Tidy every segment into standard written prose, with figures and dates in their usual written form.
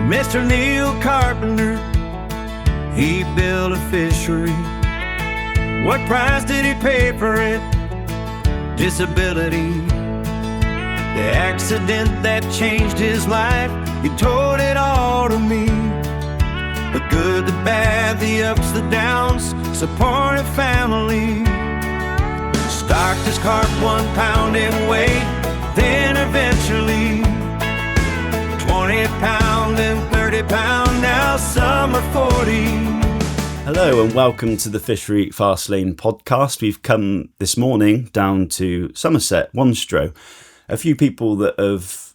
Mr. Neil Carpenter, he built a fishery. What price did he pay for it? Disability. The accident that changed his life, he told it all to me. The good, the bad, the ups, the downs, supportive family. Stocked his carp 1 pound in weight, then eventually 20 pound and 30 pound, now some are 40. Hello and welcome to the Fishery Fast Lane podcast. We've come this morning down to Somerset, Wanstro. A few people that have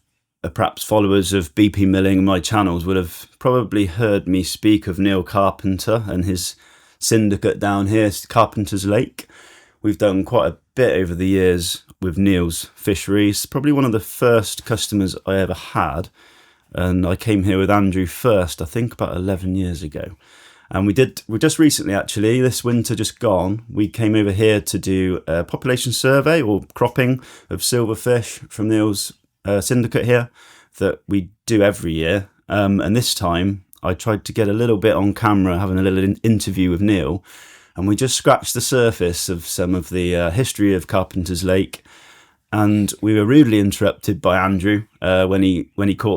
perhaps followers of BP Milling and my channels would have probably heard me speak of Neil Carpenter and his syndicate down here, Carpenters Lake. We've done quite a bit over the years with Neil's fisheries. Probably one of the first customers I ever had. And I came here with Andrew first, I think about 11 years ago. And we just recently, actually, this winter just gone, we came over here to do a population survey or cropping of silverfish from Neil's syndicate here that we do every year. And this time I tried to get a little bit on camera, having a little interview with Neil. And we just scratched the surface of some of the history of Carpenters Lake. And we were rudely interrupted by Andrew when he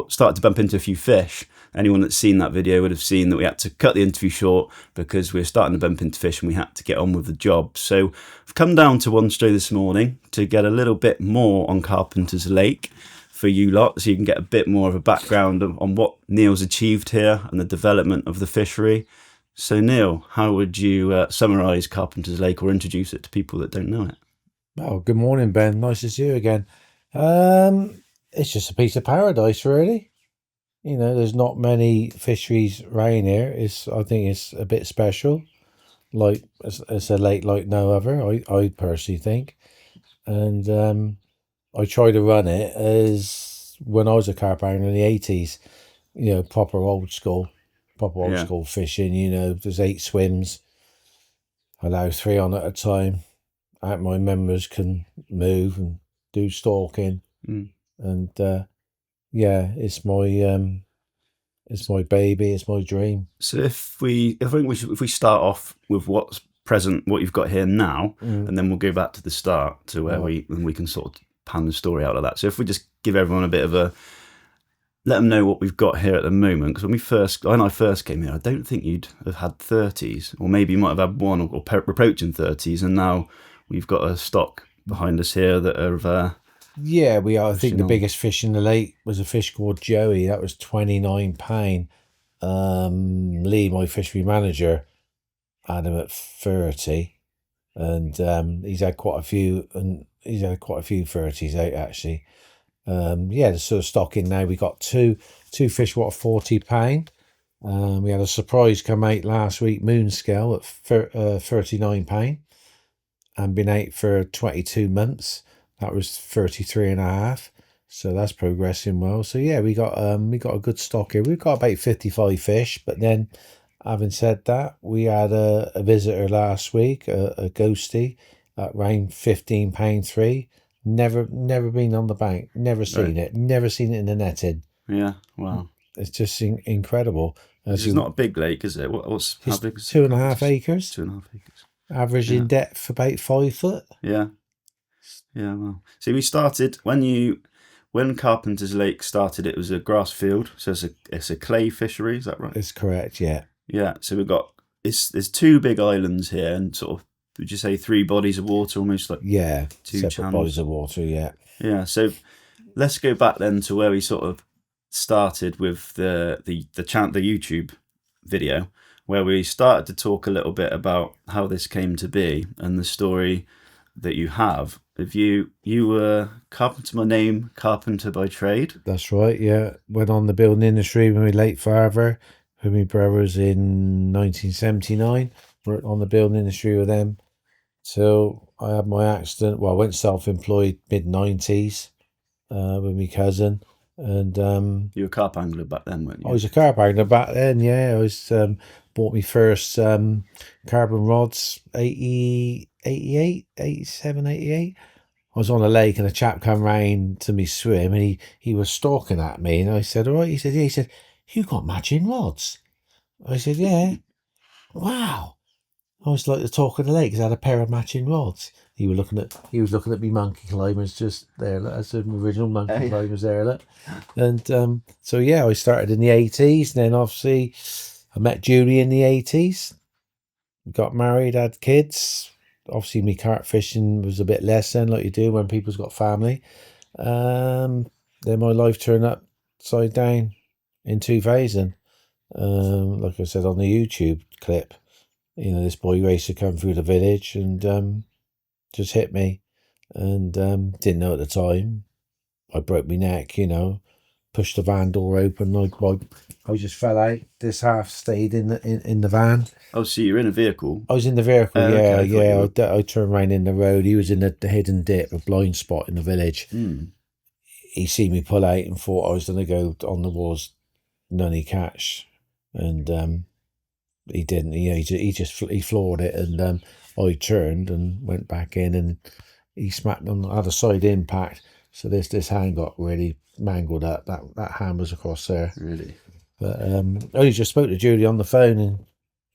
started to bump into a few fish. Anyone that's seen that video would have seen that we had to cut the interview short because we were starting to bump into fish and we had to get on with the job. So I've come down to Wanstro this morning to get a little bit more on Carpenters Lake for you lot, so you can get a bit more of a background on what Neil's achieved here and the development of the fishery. So Neil, how would you summarise Carpenters Lake or introduce it to people that don't know it? Oh, good morning, Ben. Nice to see you again. It's just a piece of paradise, really. You know, there's not many fisheries around here. I think it's a bit special. Like it's a lake like no other. I personally think, and I try to run it as when I was a carp owner in the 80s. You know, proper old school fishing. You know, there's 8 swims. I allow 3 on at a time. My members can move and do stalking, and it's my baby, it's my dream. So if we start off with what's present, what you've got here now, and then we'll go back to the start to where we can sort of pan the story out of that. So if we just give everyone a bit of let them know what we've got here at the moment, because when I first came here, I don't think you'd have had 30s, or maybe you might have had one or approaching 30s, and now we've got a stock behind us here that are. Yeah, we are. I think the biggest fish in the lake was a fish called Joey. That was 29 pound. Lee, my fishery manager, had him at 30, and he's had quite a few 30s out actually. The sort of stocking now. We got two fish, 40 pound. We had a surprise come out last week, moon scale at 39 pound, and been out for 22 months. That was 33.5, so that's progressing well. So yeah, we got a good stock here. We've got about 55 fish, but then, having said that, we had a visitor last week, a ghosty, at around £15.3. Never been on the bank, never seen it, never seen it in the netting. Yeah, wow, it's just incredible. It's not a big lake, is it? How big is it? 2.5 acres. 2.5 acres. Average in depth about 5 foot. Yeah. Yeah, well. See, we started when Carpenters Lake started. It was a grass field, so it's a clay fishery. Is that right? It's correct. Yeah. Yeah. So we've got there's 2 big islands here, and sort of, would you say 3 bodies of water, almost like 2 separate channels. Bodies of water. Yeah. Yeah. So let's go back then to where we sort of started with the YouTube video, where we started to talk a little bit about how this came to be and the story that you have. If you were carpenter by name, carpenter by trade. That's right, yeah. Went on the building industry with my late father, with my brothers in 1979. Worked on the building industry with them till I had my accident. Well, I went self-employed mid-90s with my cousin. And you were a carp angler back then, weren't you? I was a carp angler back then, yeah. I was bought my first carbon rods 88. I was on a lake and a chap come round to me swim, and he was stalking at me, and I said, all right. He said, "You got matching rods?" I said, "Yeah." "Wow." I was like the talk of the lake because I had a pair of matching rods. He was looking at me monkey climbers just there. Look, that's the original monkey climbers there. Look. And so yeah, I started in the 80s. And then obviously I met Julie in the 80s. Got married, had kids. Obviously, me carp fishing was a bit less then, like you do when people's got family. Then my life turned upside down in 2000. Like I said on the YouTube clip, this boy racer come through the village and just hit me, and didn't know at the time. I broke my neck, pushed the van door open. I just fell out. This half stayed in the van. Oh, so you're in a vehicle? I was in the vehicle, yeah, okay, yeah. I turned around in the road. He was in the hidden dip, a blind spot in the village. He seen me pull out and thought I was going to go on the walls, nunny catch, and he didn't. He floored it, and I turned and went back in, and he smacked on the other side impact. So this hand got really mangled up. That hand was across there. Really? But I just spoke to Julie on the phone, and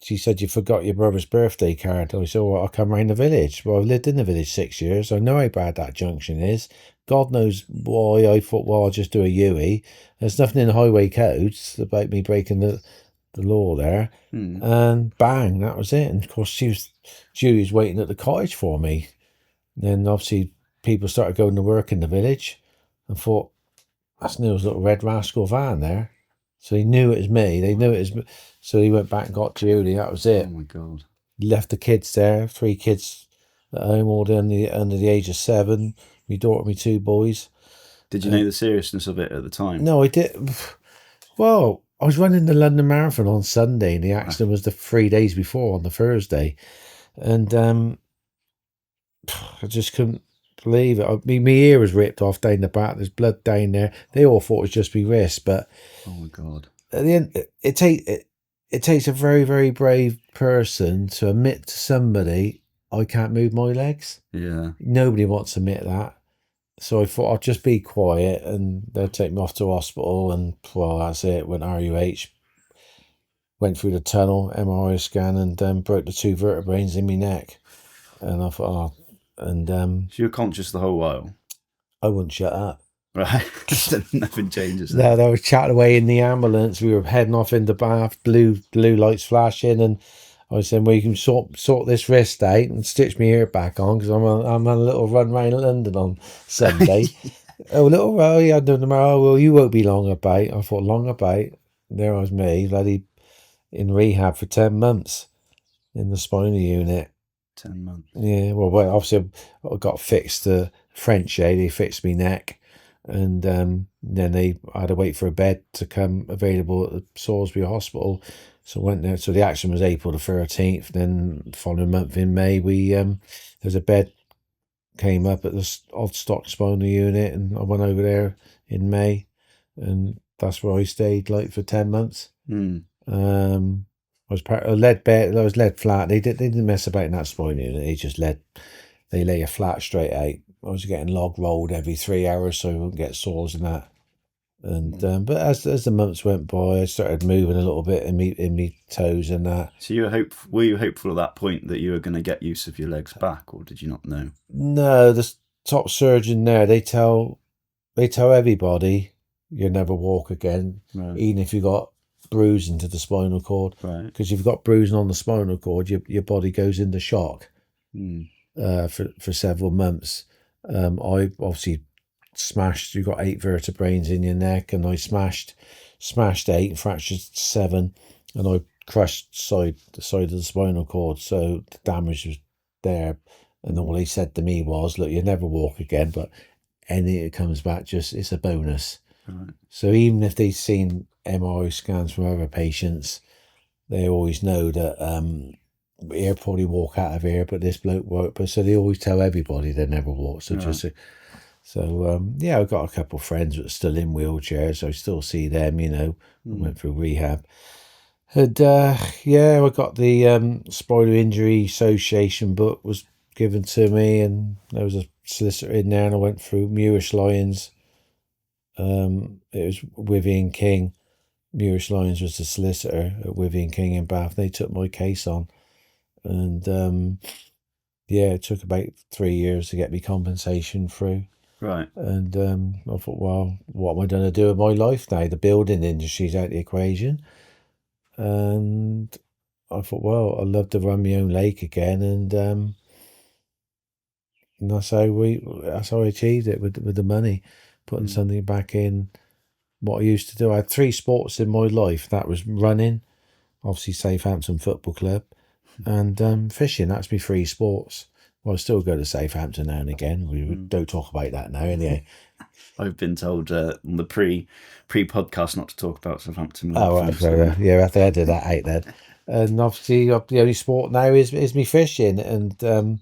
she said, "You forgot your brother's birthday card." I said, "Well, I'll come round the village." Well, I've lived in the village 6 years. I know how bad that junction is. God knows why I thought, well, I'll just do a UE. There's nothing in the highway codes about me breaking the law there. And bang, that was it. And of course, Julie was waiting at the cottage for me. And then obviously people started going to work in the village and thought, that's Neil's little red rascal van there. So he knew it was me. They knew it was me. So he went back and got Julie. That was it. Oh my God. Left the kids there, 3 kids at home, all under the age of 7. My daughter, my 2 boys. Did you know the seriousness of it at the time? No, I did. Well, I was running the London Marathon on Sunday, and the accident was the 3 days before on the Thursday. And I just couldn't believe it. My ear was ripped off down the back. There's blood down there. They all thought it was just my wrist, but oh my God! At the end, it takes a very, very brave person to admit to somebody, I can't move my legs. Yeah. Nobody wants to admit that. So I thought I'd just be quiet, and they'd take me off to hospital, and well, that's it. Went RUH, went through the tunnel, MRI scan, and broke the 2 vertebrae in my neck. And I thought, and so you were conscious the whole while? I wouldn't shut up. Right. Nothing changes. No, they were chatting away in the ambulance. We were heading off in the bath, blue lights flashing, and I was saying, well, you can sort this wrist out and stitch my ear back on, because I'm on a little run round London on Sunday. Yeah, tomorrow. Well, you won't be long about. I thought, long about. There was me, bloody in rehab for 10 months in the spinal unit. 10 months. Yeah, well, obviously I got fixed the French, they fixed me neck, and then I had to wait for a bed to come available at the Salisbury Hospital. So I went there. So the accident was April the 13th. Then the following month in May, there's a bed came up at the odd stock spinal unit, and I went over there in May, and that's where I stayed for 10 months. I was part of lead bed. I was lead flat. They didn't mess about in that spinal unit. They lay a flat straight out. I was getting log rolled every 3 hours so I wouldn't get sores and that. And but as the months went by, I started moving a little bit in me toes and that. So were you hopeful at that point that you were going to get use of your legs back, or did you not know? No, the top surgeon there, they tell everybody you'll never walk again, right. Even if you got bruising to the spinal cord, right? Because if you've got bruising on the spinal cord, your body goes into shock for several months. I obviously smashed. You got 8 vertebrae in your neck, and I smashed 8, fractured 7, and I crushed the side of the spinal cord. So the damage was there, and all he said to me was, "Look, you never walk again, but anything that comes back, it's a bonus." Right. So even if they've seen MRI scans from other patients, they always know that he'll probably walk out of here, but this bloke won't. But so they always tell everybody they never walk. So right. Yeah, I've got a couple of friends that are still in wheelchairs. I still see them. I went through rehab. And yeah, I got the Spinal Injury Association book was given to me, and there was a solicitor in there, and I went through Moorish Lions. It was with Ian King, Murish Lyons was the solicitor at Withy & King in Bath. They took my case on, and it took about 3 years to get me compensation through. Right. And I thought, well, what am I going to do with my life now? The building industry's out the equation. And I thought, well, I'd love to run my own lake again. And that's how I achieved it with the money, putting something back in what I used to do. I had 3 sports in my life. That was running, obviously Southampton Football Club, and fishing. That's my 3 sports. Well, I still go to Southampton now and again. We don't talk about that now, anyway. I've been told on the pre-podcast not to talk about Southampton. Oh, right, yeah, I have to edit that out then. And obviously, the only sport now is me fishing. And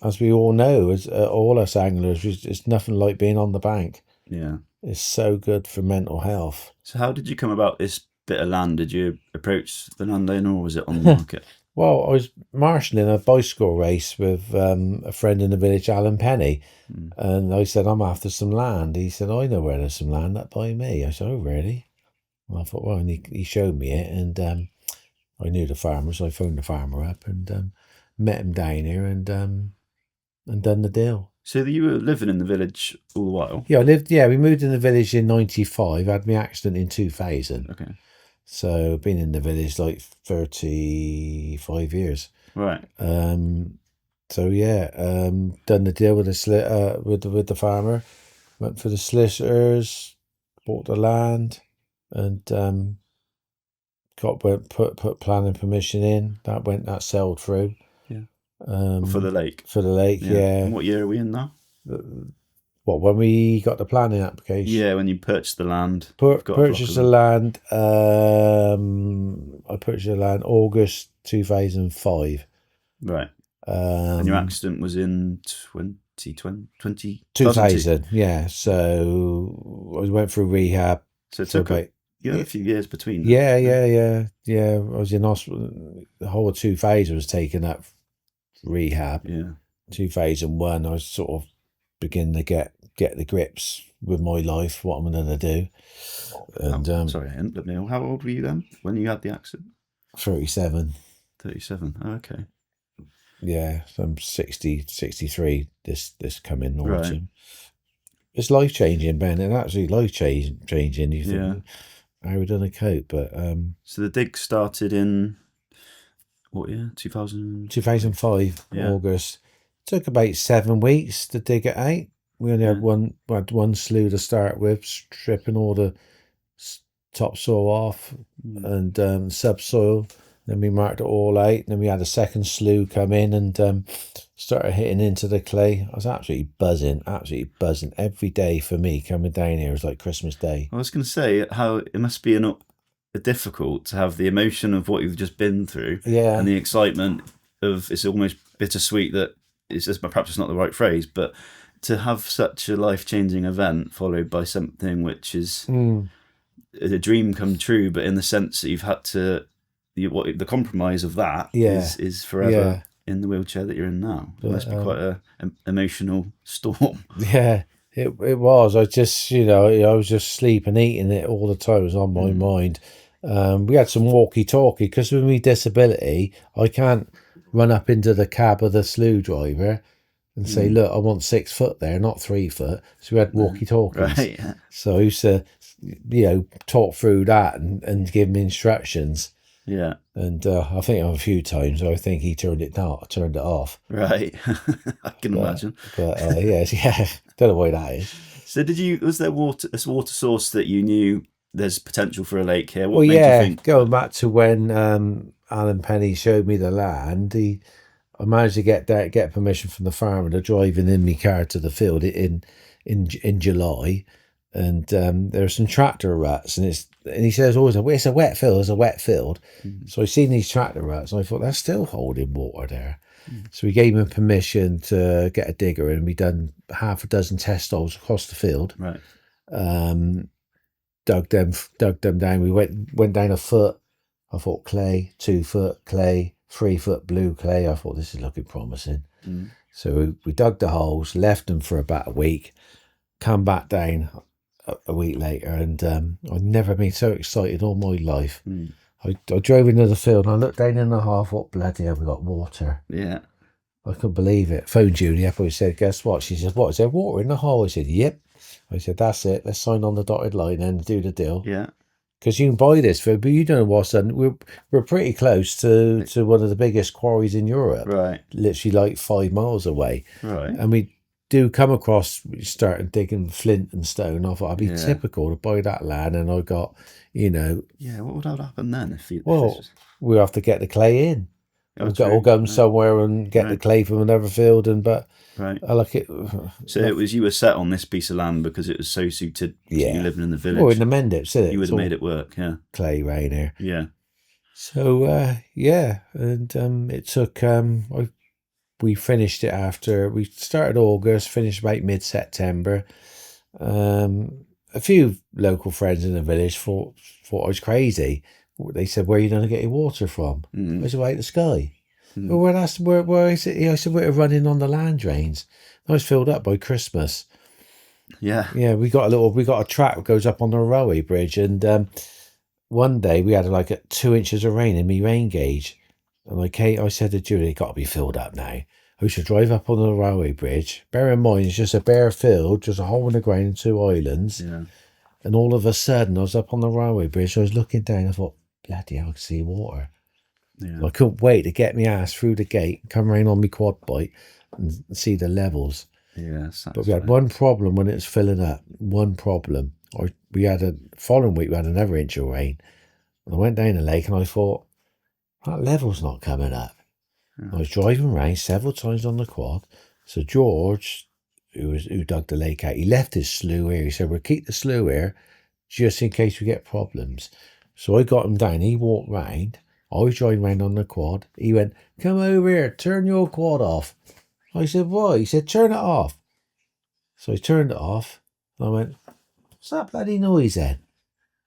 as we all know, as all us anglers, it's nothing like being on the bank. Yeah, it's so good for mental health. So, how did you come about this bit of land? Did you approach the landowner, or was it on the market? Well, I was marshalling a bicycle race with a friend in the village, Alan Penny, and I said, I'm after some land. He said, I know where there's some land up by me. I said, oh, really? Well, I thought, well, and he showed me it, and I knew the farmer, so I phoned the farmer up and met him down here and done the deal. So you were living in the village all the while? Yeah, we moved in the village in 95, had my accident in 2000. Okay. So been in the village like 35 years. Right. So yeah, done the deal with the farmer, went for the solicitors, bought the land, and put planning permission in. That sailed through. Yeah. For the lake. For the lake, yeah. And what year are we in now? When we got the planning application? Yeah, when you purchased the land. Purchased the land. I purchased the land August 2005. Right. And your accident was in 2000. Yeah. So I went through rehab. So it took a few years between. Yeah. I was in hospital. The whole of 2000 was taken up rehab. Yeah. 2001, I was sort of beginning to get the grips with my life, what I'm going to do. And sorry, I didn't know. How old were you then when you had the accident? 37. 37. Oh, okay. Yeah, so I'm 63 this coming autumn. Right. It's life changing, Ben. It's absolutely life changing. You think how we done a cope, but so the dig started in what year? 2005 August. Took about 7 weeks to dig it out. We only had one slough to start with, stripping all the topsoil off and subsoil. Then we marked it all out. Then we had a second slough come in and started hitting into the clay. I was absolutely buzzing. Every day for me coming down here was like Christmas Day. I was going to say how it must be difficult to have the emotion of what you've just been through, and the excitement of it's almost bittersweet that it's just perhaps it's not the right phrase, but to have such a life-changing event followed by something which is a dream come true, but in the sense that you've had to the compromise of that is forever in the wheelchair that you're in now. It must be quite an emotional storm. Yeah, it was. I just I was just sleeping, eating it all the time. It was on my mind. We had some walkie-talkie because with my disability, I can't run up into the cab of the slough driver and say, look, I want 6 foot there, not 3 foot. So we had walkie-talkies. Right, yeah. So I used to, talk through that and give him instructions. Yeah. And I think a few times, I think he turned it off. Right. I can imagine. But don't know why that is. So was there a water source that you knew there's potential for a lake here? What made you think? Going back to when Alan Penny showed me the land, I managed to get permission from the farmer to drive in my car to the field in July, and there are some tractor ruts, and he says always, it's a wet field, So I seen these tractor ruts, and I thought that's still holding water there. So we gave him permission to get a digger, and we done half a dozen test holes across the field. Right. Dug them down. We went down a foot. I thought clay, 2 foot clay, 3 foot blue clay. I thought this is looking promising. So we dug the holes, left them for about a week, come back down a week later, and I've never been so excited all my life. I drove into the field and I looked down in the half. What bloody hell, we got water. Yeah. I couldn't believe it. Phoned Julie up. I said, guess what? She said, what? Is there water in the hole? I said, yep. I said, that's it. Let's sign on the dotted line and do the deal. Yeah. Because you can buy this for, but you don't know what's done. We're pretty close to one of the biggest quarries in Europe. Right. Literally like 5 miles away. Right. And we do come across, starting digging flint and stone. I thought I'd be typical to buy that land, and I got, Yeah, what would have happened then if you? We'll have to get the clay in. We'll go somewhere and get the clay from another field, right. I like it. So it was, you were set on this piece of land because it was so suited to you living in the village. Well, in the Mendip, you would have made it work, yeah. Clay rain here. Yeah. So and it took we finished it after we started August, finished about mid-September. A few local friends in the village thought I was crazy. They said, "Where are you going to get your water from?" I said, "Right, the sky." Well, where is it? I said, "We're running on the land drains." I was filled up by Christmas. Yeah. Yeah, we got a track that goes up on the railway bridge, and one day we had like 2 inches of rain in me rain gauge, and I said to Julie, "It got to be filled up now." I should drive up on the railway bridge. Bear in mind, it's just a bare field, just a hole in the ground and 2 islands. Yeah. And all of a sudden, I was up on the railway bridge. I was looking down. I thought, bloody hell, I can see water. Yeah. I couldn't wait to get my ass through the gate, come around on my quad bike, and see the levels. Yeah. But we had one problem when it was filling up. One problem. Following week we had another inch of rain. And I went down the lake and I thought, that level's not coming up. I was driving around several times on the quad. So George, who dug the lake out, he left his slough here. He said, "We'll keep the slough here just in case we get problems." So I got him down. He walked round. I was driving round on the quad. He went, "Come over here, turn your quad off." I said, "Why?" He said, "Turn it off." So I turned it off. And I went, "What's that bloody noise then?"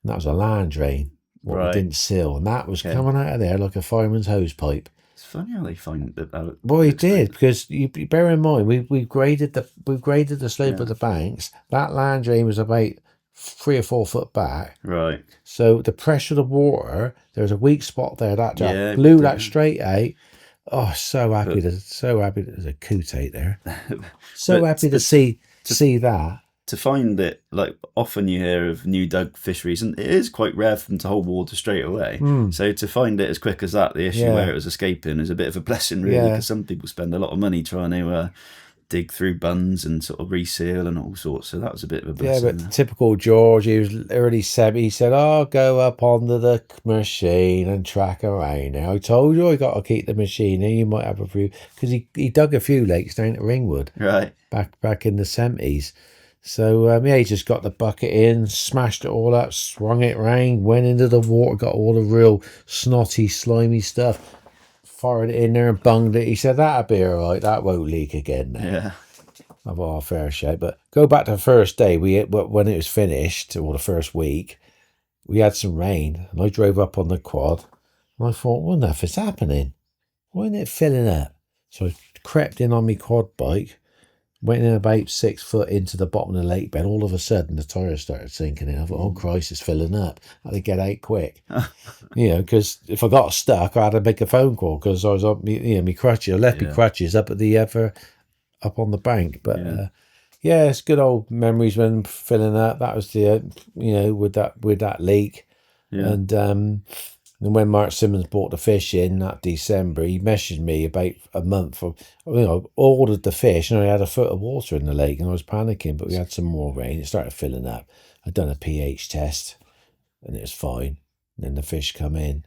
And that was a land drain. What we didn't seal. And that was coming out of there like a fireman's hose pipe. It's funny how they find that out. Well, he did, because you bear in mind we graded the slope of the banks. That land drain was about 3 or 4 foot back. Right. So the pressure of the water, there was a weak spot there. That blew that straight out. Oh, so happy there's a cootate there. So happy to see that. To find it, like, often you hear of new dug fisheries, and it is quite rare for them to hold water straight away. So to find it as quick as that, the issue where it was escaping, is a bit of a blessing, really, because some people spend a lot of money trying to dig through bunds and sort of reseal and all sorts. So that was a bit of a blessing. Yeah, but typical George, he was early 70s. He said, "I'll go up onto the machine and track around now. I told you I got to keep the machine here. You might have a few," because he dug a few lakes down at Ringwood. Right. Back in the 70s. So, he just got the bucket in, smashed it all up, swung it round, went into the water, got all the real snotty, slimy stuff, fired it in there and bunged it. He said, "That'll be all right. That won't leak again now." Yeah. I've got a fair shake. But go back to the first day, when it was finished, or the first week, we had some rain, and I drove up on the quad, and I thought, well, nothing's happening. Why isn't it filling up? So I crept in on my quad bike, went in about 6 foot into the bottom of the lake bed. All of a sudden, the tyres started sinking in. I thought, oh, Christ, it's filling up. I had to get out quick. Because if I got stuck, I had to make a phone call, because I was on me crutches. I left my crutches up at the up on the bank. But it's good old memories when filling up. That was the with that leak. Yeah. And when Mark Simmons brought the fish in that December, he messaged me about a month. Ordered the fish, and I had a foot of water in the lake, and I was panicking. But we had some more rain. It started filling up. I'd done a pH test, and it was fine. And then the fish come in.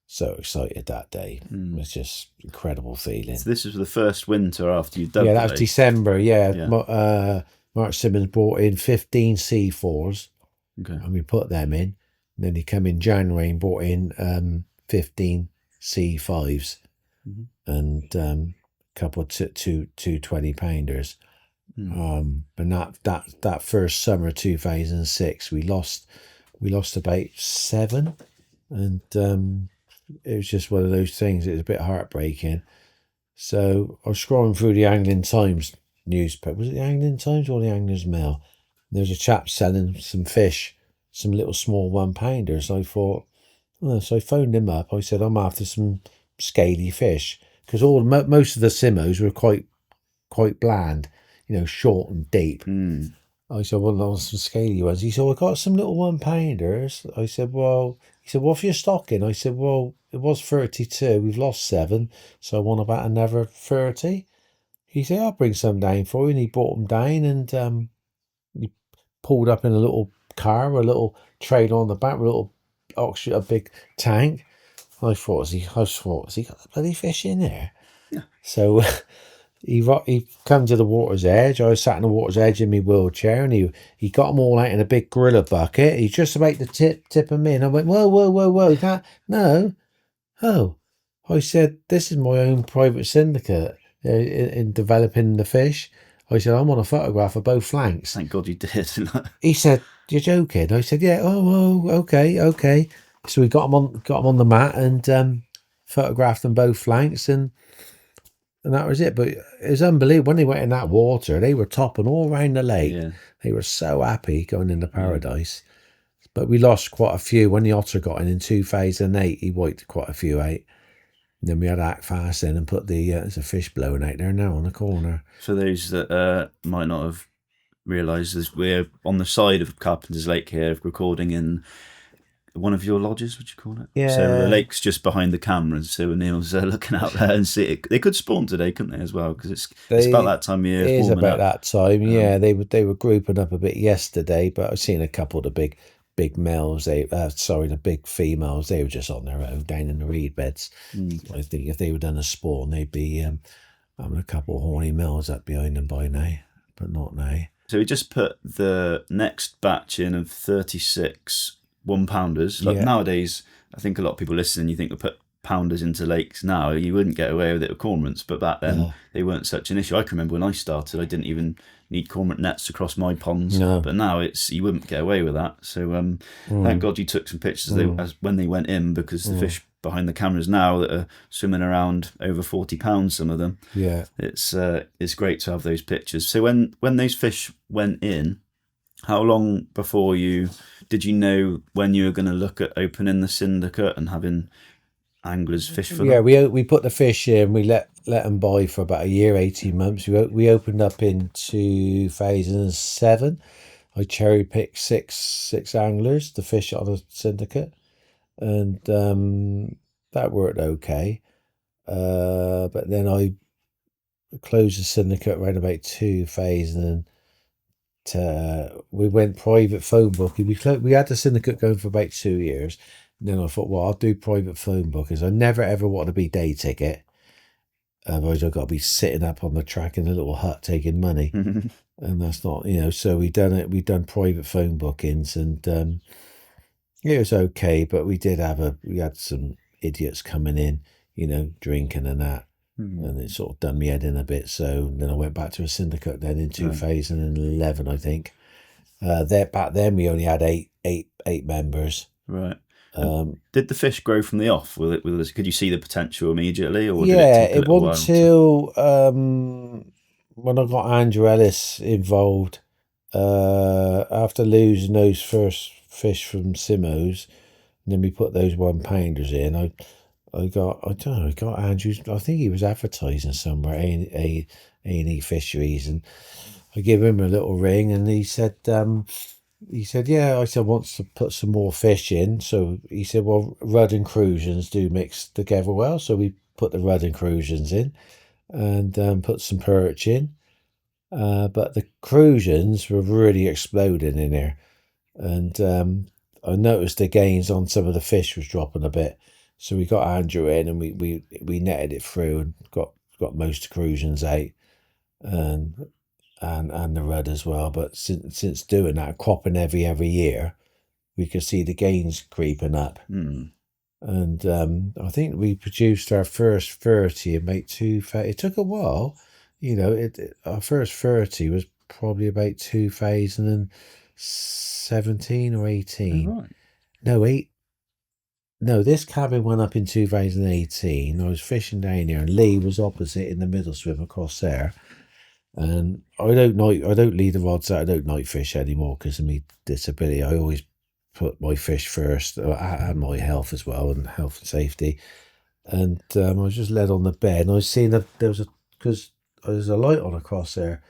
So excited that day. It was just incredible feeling. So this was the first winter after you dug. Yeah, that was December. Yeah. Mark Simmons brought in 15 C4s, and we put them in. And then he come in January and brought in 15 C5s and a couple of two 20-pounders. But that first summer of 2006, we lost about 7, and it was just one of those things. It was a bit heartbreaking. So I was scrolling through the Angling Times newspaper. Was it the Angling Times or the Angler's Mail? There was a chap selling some fish, some little small 1-pounders. I thought, so I phoned him up. I said, I'm after some scaly fish, because most of the simmos were quite bland, short and deep. I said, well, I want some scaly ones. He said, well, I got some little 1-pounders. I said, well, he said, what for your stocking? I said, well, it was 32. We've lost 7, so I want about another 30. He said, I'll bring some down for you. And he brought them down, and he pulled up in a little car with a little trailer on the back with a big tank. I thought, has he got the bloody fish in there? Yeah. So he come to the water's edge. I was sat on the water's edge in my wheelchair, and he got them all out in a big griller bucket. He's just about to tip them in. I went, whoa, you can't, no. Oh, I said, this is my own private syndicate in developing the fish. I said, I want a photograph of both flanks. Thank God you did. He said, you're joking? I said, yeah. Oh, okay. So we got them on the mat and photographed them both flanks, and that was it. But it was unbelievable. When they went in that water, they were topping all around the lake. Yeah. They were so happy going into paradise. But we lost quite a few. When the otter got in 2008, he wiped quite a few out. And then we had to act fast then and put there's a fish blowing out there now on the corner. For those that might not have realised, as we're on the side of Carpenters Lake here, recording in one of your lodges, would you call it? Yeah. So the lake's just behind the cameras, so Neil's looking out there and see it. They could spawn today, couldn't they, as well? Because it's about that time of year. It is about that time, yeah. They were grouping up a bit yesterday, but I've seen a couple of the big males. The big females. They were just on their own down in the reed beds. I think if they were done a spawn, they'd be having a couple of horny males up behind them by now, but not now. So we just put the next batch in of 36 1-pounders. Like nowadays, I think a lot of people listening, you think we put pounders into lakes now, you wouldn't get away with it with cormorants, but back then they weren't such an issue. I can remember when I started, I didn't even need cormorant nets across my ponds, but now you wouldn't get away with that. So thank God you took some pictures when they went in, because the fish behind the cameras now that are swimming around over 40 pounds, some of them. Yeah, it's great to have those pictures. So when those fish went in, how long before did you know when you were going to look at opening the syndicate and having anglers fish for them? Yeah, we put the fish in. We let them buy for about a year, 18 months. We opened up in 2007. I cherry picked six anglers to fish on a syndicate, and that worked okay. But then I closed the syndicate around about 2000. We went private phone booking. We had the syndicate going for about 2 years. And then I thought, well, I'll do private phone bookings. I never ever want to be day ticket. Otherwise, I've got to be sitting up on the track in a little hut taking money. And that's not, so we done private phone bookings, and it was okay, but we had some idiots coming in, drinking and that. And it sort of done me head in a bit. So then I went back to a syndicate then in 2011, I think. Back then we only had eight members. Right. Did the fish grow from the off? Could you see the potential immediately, or it wasn't until when I got Andrew Ellis involved. After losing those first fish from Simos, and then we put those 1-pounders in. I got Andrew. I think he was advertising somewhere, A&E Fisheries, and I gave him a little ring, and he said, yeah. I said, wants to put some more fish in. So he said, well, rudd and crusions do mix together well. So we put the rudd and crusions in, and put some perch in. But the crusions were really exploding in there, and I noticed the gains on some of the fish was dropping a bit. So we got Andrew in, and we netted it through and got most crusions out, and the rudd as well. But since doing that, cropping every year, we could see the gains creeping up. And I think we produced our first 30 and about 2,000. It took a while, our first 30 was probably about 2017 or 18. Oh, right. No, this cabin went up in 2018. I was fishing down here, and Lee was opposite in the middle swim across there. And I don't leave the rods out. I don't night fish anymore because of my disability. I always put my fish first, and my health as well, and health and safety. And I was just led on the bed, and I was seeing that because there's a light on across there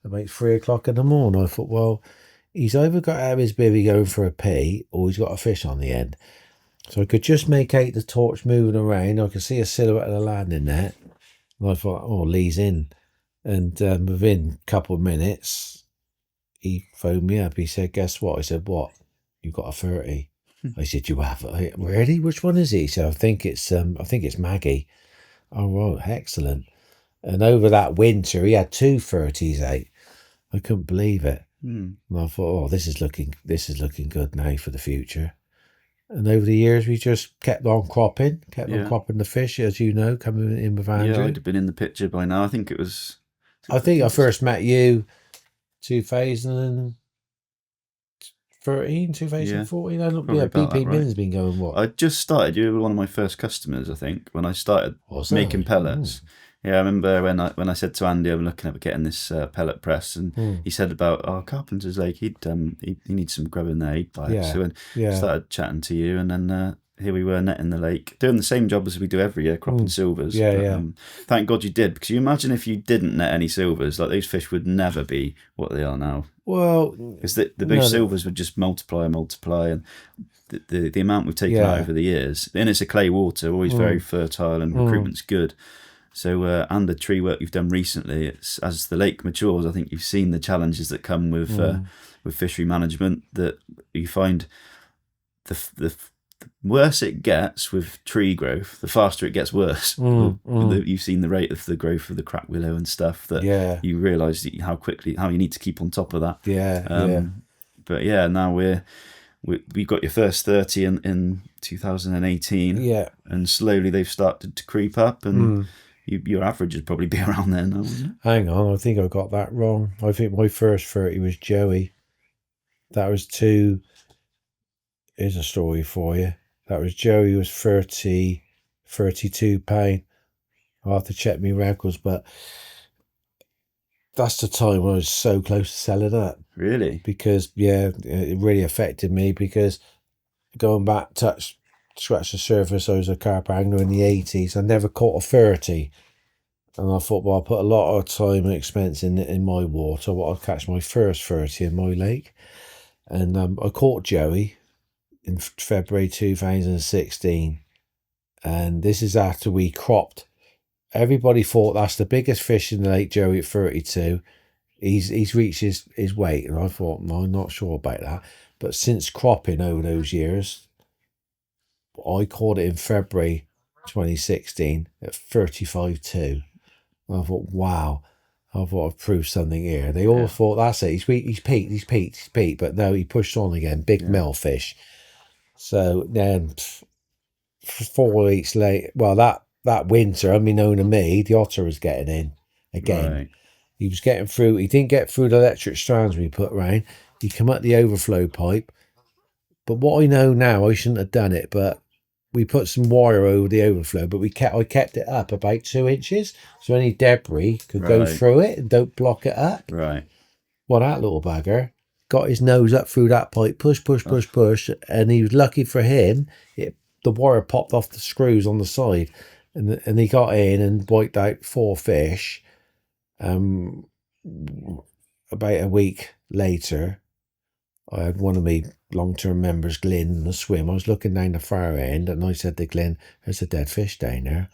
about 3 o'clock in the morning. I thought, well, he's either got out of his bivvy going for a pee, or he's got a fish on the end. So I could just make out the torch moving around. I could see a silhouette of the landing net. And I thought, oh, Lee's in. And within a couple of minutes, he phoned me up. He said, guess what? I said, what? You got a 30. I said, you have? Really? Which one is he? He said, I think it's Maggie. Oh, right, excellent. And over that winter, he had 2 30s out. I couldn't believe it. And I thought, oh, this is looking good now for the future. And over the years, we just kept on cropping the fish, as you know, coming in with Andrew. Yeah, I'd have been in the picture by now. I think it was... I think I first met you 2013, 2014. Yeah, BP Million's been going, what? I just started. You were one of my first customers, I think, when I started making pellets. Yeah, I remember when I said to Andy, I'm looking at getting this pellet press, and he said about Carpenters Lake, he needs some grub in there, he'd buy it. So started chatting to you, and then here we were netting the lake, doing the same job as we do every year, cropping silvers. Thank God you did, because you imagine if you didn't net any silvers, like those fish would never be what they are now. Well, because the big silvers would just multiply, and the amount we've taken out over the years, and it's a clay water, always very fertile, and recruitment's good. So, and the tree work you've done recently, it's as the lake matures, I think you've seen the challenges that come with fishery management, that you find the worse it gets with tree growth, the faster it gets worse. You've seen the rate of the growth of the crack willow and stuff, that you realise how you need to keep on top of that. But now we've got your first 30 in 2018, and slowly they've started to creep up, and your average would probably be around there now, wouldn't it? Hang on, I think I got that wrong. I think my first 30 was Joey. That was 2. Here's a story for you. That was Joey, was 32 pound. I'll have to check my records, but that's the time when I was so close to selling up. Really? Because, it really affected me, because going back, scratch the surface, I was a carp angler in the 80s. I never caught a 30. And I thought, well, I'll put a lot of time and expense in my water. I'll catch my first 30 in my lake. And I caught Joey in February 2016. And this is after we cropped. Everybody thought that's the biggest fish in the lake, Joey, at 32. He's reached his weight. And I thought, no, I'm not sure about that. But since cropping over those years, I caught it in February 2016 at 35.2. I thought, wow. I thought I've proved something here. They all thought, that's it. He's peaked. But no, he pushed on again. Big mill fish. So then 4 weeks later, well, that winter, unbeknown to me, the otter was getting in again. Right. He was getting through. He didn't get through the electric strands we put round. He come up the overflow pipe. But what I know now, I shouldn't have done it, but we put some wire over the overflow, but I kept it up about 2 inches, so any debris could go through it and don't block it up. Right. Well, that little bugger got his nose up through that pipe, push, and he was lucky for him. The wire popped off the screws on the side, and he got in and wiped out 4 fish. About a week later, I had one of my long-term members, Glyn, in the swim. I was looking down the far end, and I said to Glyn, there's a dead fish down there.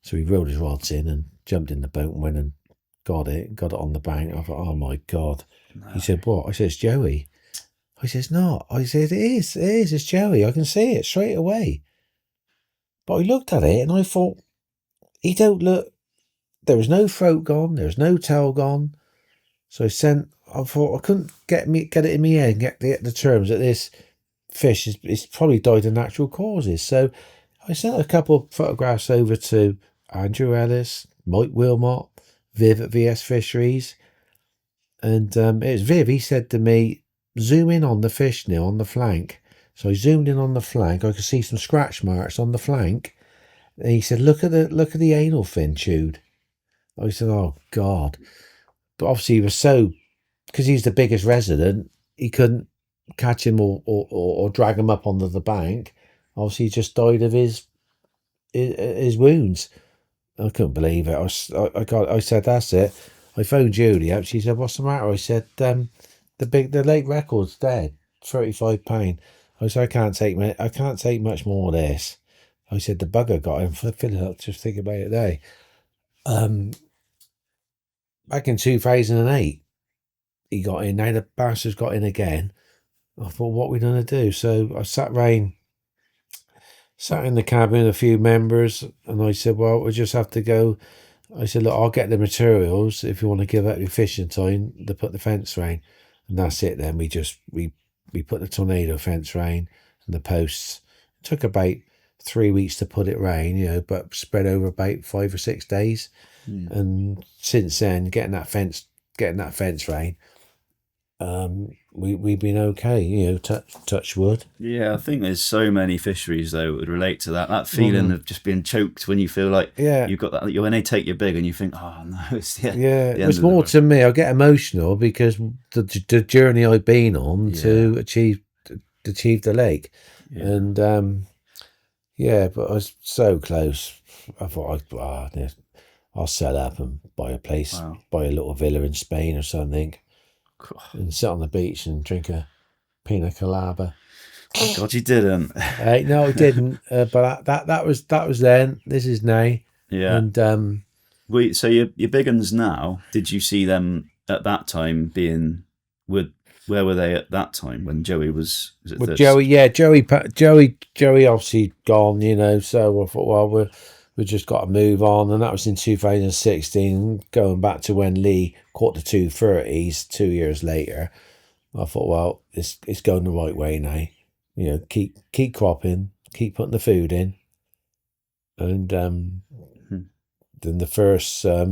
So he reeled his rods in and jumped in the boat and went and got it on the bank. I thought, oh my God. No. He said, what? I said, it's Joey. I said, not. I said, it is, it's Joey. I can see it straight away. But I looked at it and I thought, he don't look, there was no throat gone, there was no tail gone. So I thought I couldn't get it in my head and get the terms that this fish is probably died of natural causes. So I sent a couple of photographs over to Andrew Ellis, Mike Wilmot, Viv at VS Fisheries. And it was Viv, he said to me, zoom in on the fish, Neil, on the flank. So I zoomed in on the flank. I could see some scratch marks on the flank. And he said, look at the anal fin chewed. I said, oh God. obviously he was so, because he's the biggest resident, he couldn't catch him or drag him up onto the bank. Obviously he just died of his wounds. I couldn't believe it. I said, that's it. I phoned Julie up. She said, what's the matter? I said, the lake record's dead. £35. I said, I can't take much more of this. I said, the bugger got him. Filling up, just thinking about it there. Back in 2008, he got in. Now the bastard's got in again. I thought, what are we going to do? So I sat in the cabin with a few members, and I said, well, we'll just have to go. I said, look, I'll get the materials if you want to give up your fishing time to put the fence round. And that's it then. We put the tornado fence round and the posts. It took about 3 weeks to put it round, but spread over about 5 or 6 days. And since then, getting that fence round, we've been okay, touch wood. Yeah, I think there's so many fisheries though that would relate to that feeling of just being choked when you feel like you've got that, when they take you big and you think, oh no, it's the it was more to me. I get emotional because the journey I've been on to achieve the lake, and but I was so close. I thought I'll sell up and buy a place, buy a little villa in Spain or something, and sit on the beach and drink a pina colada. Oh, God, you didn't. No, I didn't. But that was then. This is now. Yeah. And so your big uns now. Did you see them at that time being? Where were they at that time when Joey was? With Joey, Joey obviously gone. So I thought, well, we just got to move on, and that was in 2016. Going back to when Lee caught the 230s 2 years later, I thought, well, it's going the right way now. Keep cropping, keep putting the food in, and then the first, I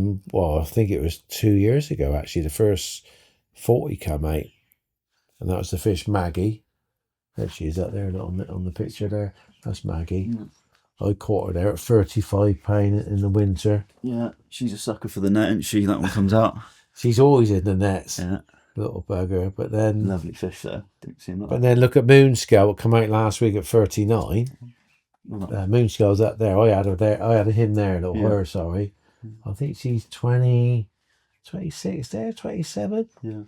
think it was 2 years ago actually, the first 40 come out, and that was the fish Maggie. There she is up there on the picture there. That's Maggie. I caught her there at £35 in the winter. Yeah, she's a sucker for the net, isn't she? That one comes out. She's always in the nets. Yeah. Little bugger. But then... Lovely fish there. Didn't see him like but then look at Moonscale, it come out last week at 39. Moonscale's up there. I had her there. I had him there, her, sorry. I think she's 26 there, 27. Yeah.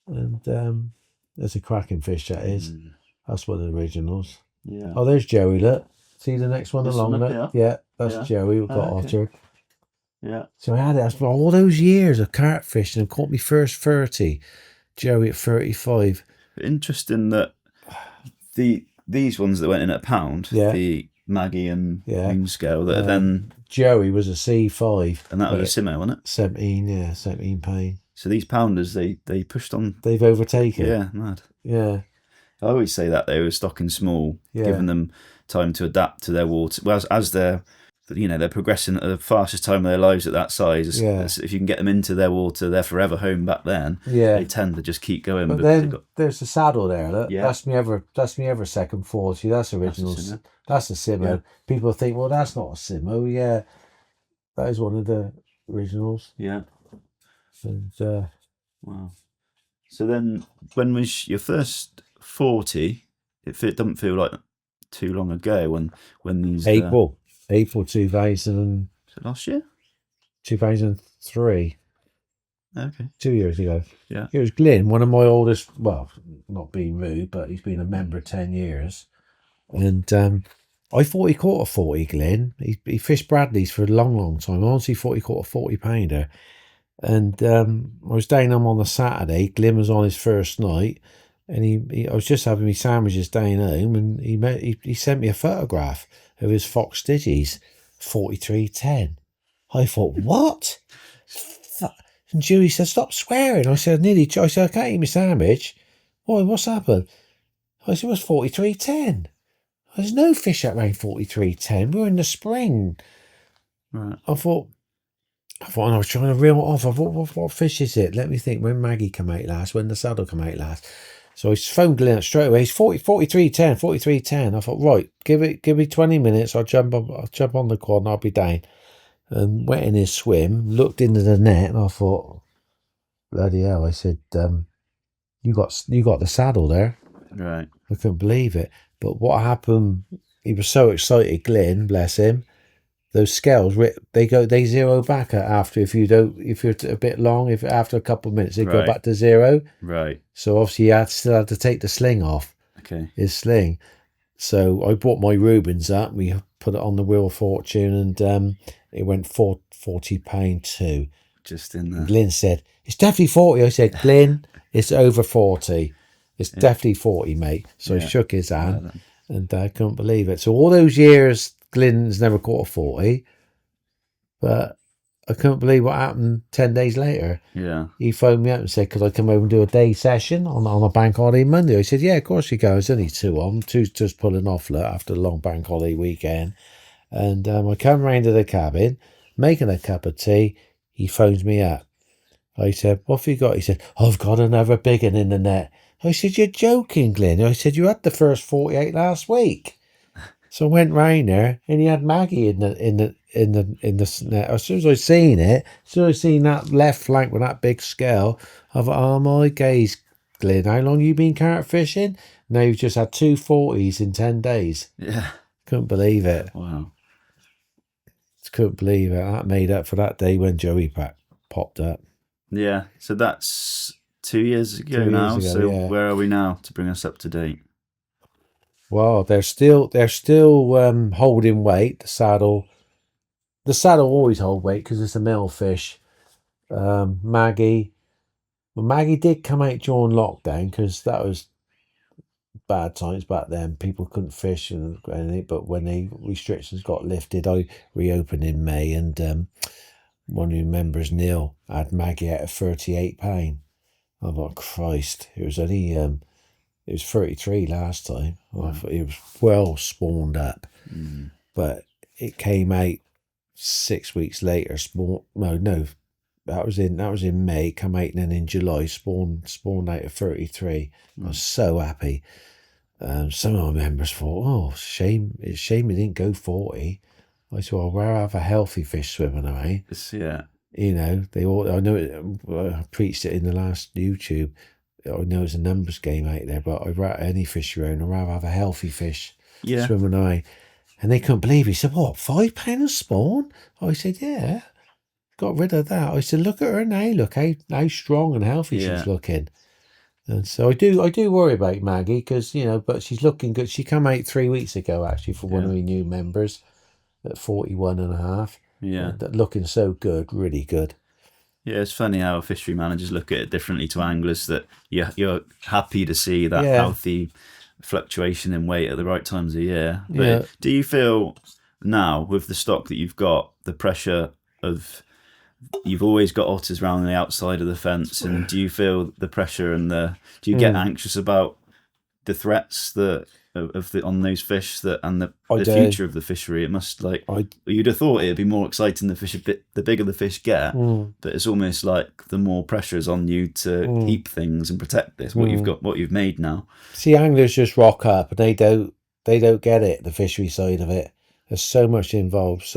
And there's a cracking fish, that is. That's one of the originals. Yeah. Oh, there's Joey, look. See the next one along there? Yeah, that's Joey. We've got Otter. Yeah. So I had it for all those years of carp fishing and caught me first 30. Joey at 35. Interesting that these ones that went in at a pound, the Maggie and Moonscale, that then... Joey was a C5. And that was a Simo, wasn't it? 17 £17. So these pounders, they pushed on... They've overtaken. Yeah, mad. Yeah. I always say that they were stocking small, giving them time to adapt to their water. Well, as they're progressing at the fastest time of their lives at that size. If you can get them into their water, they're forever home back then. Yeah, they tend to just keep going. But then there's the saddle there. Look, that's me ever second 40. That's originals. That's a Simo. Yeah. People think, well, that's not a Simo. Yeah, that is one of the originals. Yeah. And wow. So then, when was your first 40? It doesn't feel like too long ago when these April 2000. So last year, 2003. Okay, 2 years ago. Yeah, it was Glyn, one of my oldest. Well, not being rude, but he's been a member 10 years, and I thought he caught a 40. Glyn, he fished Bradley's for a long time. I honestly thought he caught a 40 pounder, and I was down on the Saturday. Glyn was on his first night. And I was just having my sandwiches down home, and he sent me a photograph of his Fox Diggies, 43.10. I thought, what? And Julie said, stop swearing. I said, I can't eat my sandwich. Why, what's happened? I said, it was 43.10. There's no fish at around 43.10. We're in the spring. Right. I thought, and I was trying to reel it off. I thought, what fish is it? Let me think. When Maggie come out last, when the saddle come out last. So I phoned Glenn straight away. He's 43.10. I thought, right, give me 20 minutes. I'll jump on the quad and I'll be down. And went in his swim, looked into the net, and I thought, bloody hell. I said, you got the saddle there. Right. I couldn't believe it. But what happened, he was so excited, Glyn, bless him, those scales, they zero back after, if you're a bit long, if after a couple of minutes, they go back to zero. Right. So obviously he still had to take the sling off. Okay. His sling. So I bought my Rubens up. We put it on the Wheel of Fortune, and it went £40 too. Just in there. Glyn said, "It's definitely 40." I said, "Glyn, it's over 40. It's definitely 40, mate." So I shook his hand, and I couldn't believe it. So all those years, Glyn's never caught a 40, but I couldn't believe what happened 10 days later. Yeah. He phoned me up and said, "Could I come over and do a day session on a bank holiday Monday?" I said, "Yeah, of course you can." It's only two's just pulling off after a long bank holiday weekend. And I come round to the cabin, making a cup of tea. He phones me up. I said, "What have you got?" He said, "I've got another big one in the net." I said, "You're joking, Glyn." I said, "You had the first 48 last week." So I went round there, and he had Maggie in the net. As soon as I seen that left flank with that big scale, I thought, "Oh my gaze, Glyn, how long you been carp fishing?" Now you've just had 2 40s in 10 days. Yeah. Couldn't believe it. Wow. Couldn't believe it. That made up for that day when Joey popped up. Yeah. So that's 2 years ago 2 now. years ago, So yeah. where are we now to bring us up to date? Well, they're still holding weight. The saddle always hold weight because it's a male fish. Maggie did come out during lockdown because that was bad times back then. People couldn't fish and anything. But when the restrictions got lifted, I reopened in May, and one of the members, Neil, had Maggie out of £38. I thought, Christ, it was only it was 33 last time. I thought it was well spawned up, but it came out 6 weeks later. That was in May. Come out, and then in July spawned out of 33. I was so happy. Some of my members thought, "Oh, it's a shame it didn't go 40." I said, "Well, where have a healthy fish swimming around?" Yeah. You know, I know it, I preached it in the last YouTube. I know it's a numbers game out there, but I'd rather any fishery owner, I'd rather have a healthy fish swimming around. And they couldn't believe it. He said, "What, £5 a spawn?" I said, "Yeah, got rid of that." I said, "Look at her now. Look how strong and healthy she's looking." And so I do worry about Maggie because, but she's looking good. She came out 3 weeks ago, actually, for one of the new members at 41.5. Yeah. Looking so good, really good. Yeah, it's funny how fishery managers look at it differently to anglers, that you're happy to see that healthy fluctuation in weight at the right times of year. But do you feel now, with the stock that you've got, the pressure of... You've always got otters around the outside of the fence, and do you feel the pressure and do you get anxious about the threats on those fish and the future of the fishery? It must, you'd have thought it'd be more exciting the bigger the fish get, but it's almost like the more pressure is on you to keep things and protect this what you've made now. See, anglers just rock up and they don't get it, the fishery side of it. There's so much involved.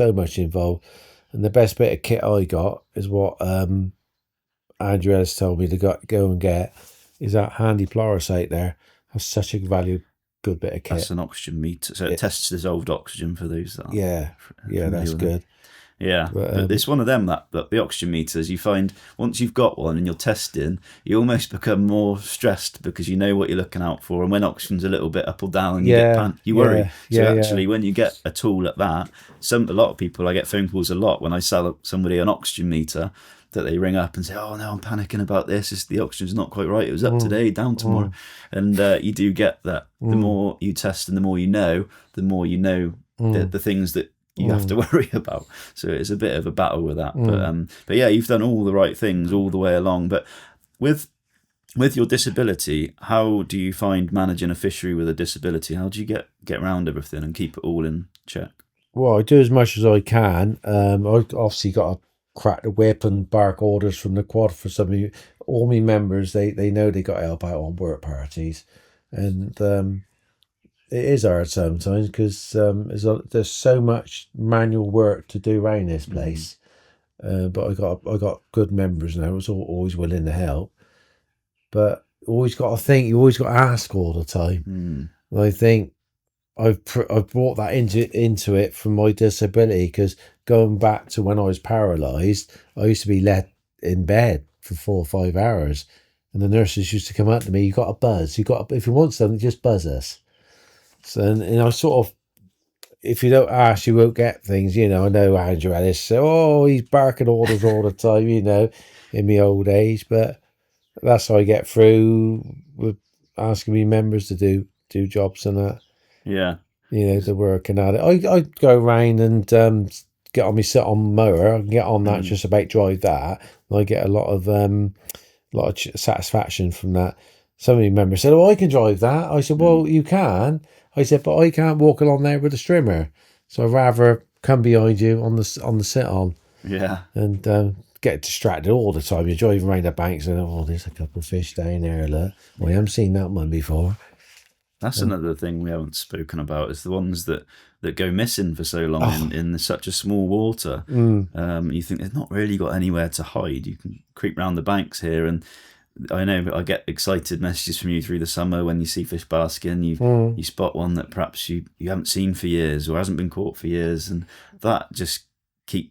And the best bit of kit I got is what Andrew Ellis told me to go and get, is that handy Polaris out there. That's such a good bit of kit. That's an oxygen meter, so it tests dissolved oxygen for those that that's good. Yeah, but it's one of them that the oxygen meters, you find once you've got one and you're testing, you almost become more stressed because you know what you're looking out for, and when oxygen's a little bit up or down, you worry. Actually, when you get a tool at that, a lot of people, I get phone calls a lot when I sell somebody an oxygen meter, that they ring up and say, "Oh no, I'm panicking about this. The oxygen's not quite right. It was up today, down tomorrow." And you do get that. The more you test and the more you know the things that you have to worry about. So it's a bit of a battle with that. But yeah, you've done all the right things all the way along. But with your disability, how do you find managing a fishery with a disability? How do you get around everything and keep it all in check? Well, I do as much as I can. I've obviously got to crack the whip and bark orders from the quad for some of you. All my members, they know they got to help out on work parties. And it is hard sometimes because there's so much manual work to do around this place. But I got good members now. I was always willing to help. But always got to think. You always got to ask all the time. And I think I've brought that into it from my disability, because going back to when I was paralysed, I used to be left in bed for 4 or 5 hours, and the nurses used to come up to me. You got to buzz. If you want something, just buzz us. So and I sort of, if you don't ask, you won't get things. I know Andrew Ellis. So he's barking orders all the time. In my old age, but that's how I get through with asking me members to do jobs and that. Yeah. The working at it. I go around and get on my sit on mower. I can get on that, just about drive that. And I get a lot of satisfaction from that. Some of the members said, I can drive that. I said, well, you can. I said, but I can't walk along there with a strimmer. So I'd rather come behind you on the sit on. Yeah. And get distracted all the time. You're driving around the banks and, there's a couple of fish down there. Look. Well, I haven't seen that one before. That's another thing we haven't spoken about, is the ones that go missing for so long in such a small water. You think they've not really got anywhere to hide. You can creep round the banks here, and I know I get excited messages from you through the summer when you see fish basking. You spot one that perhaps you haven't seen for years or hasn't been caught for years, and that just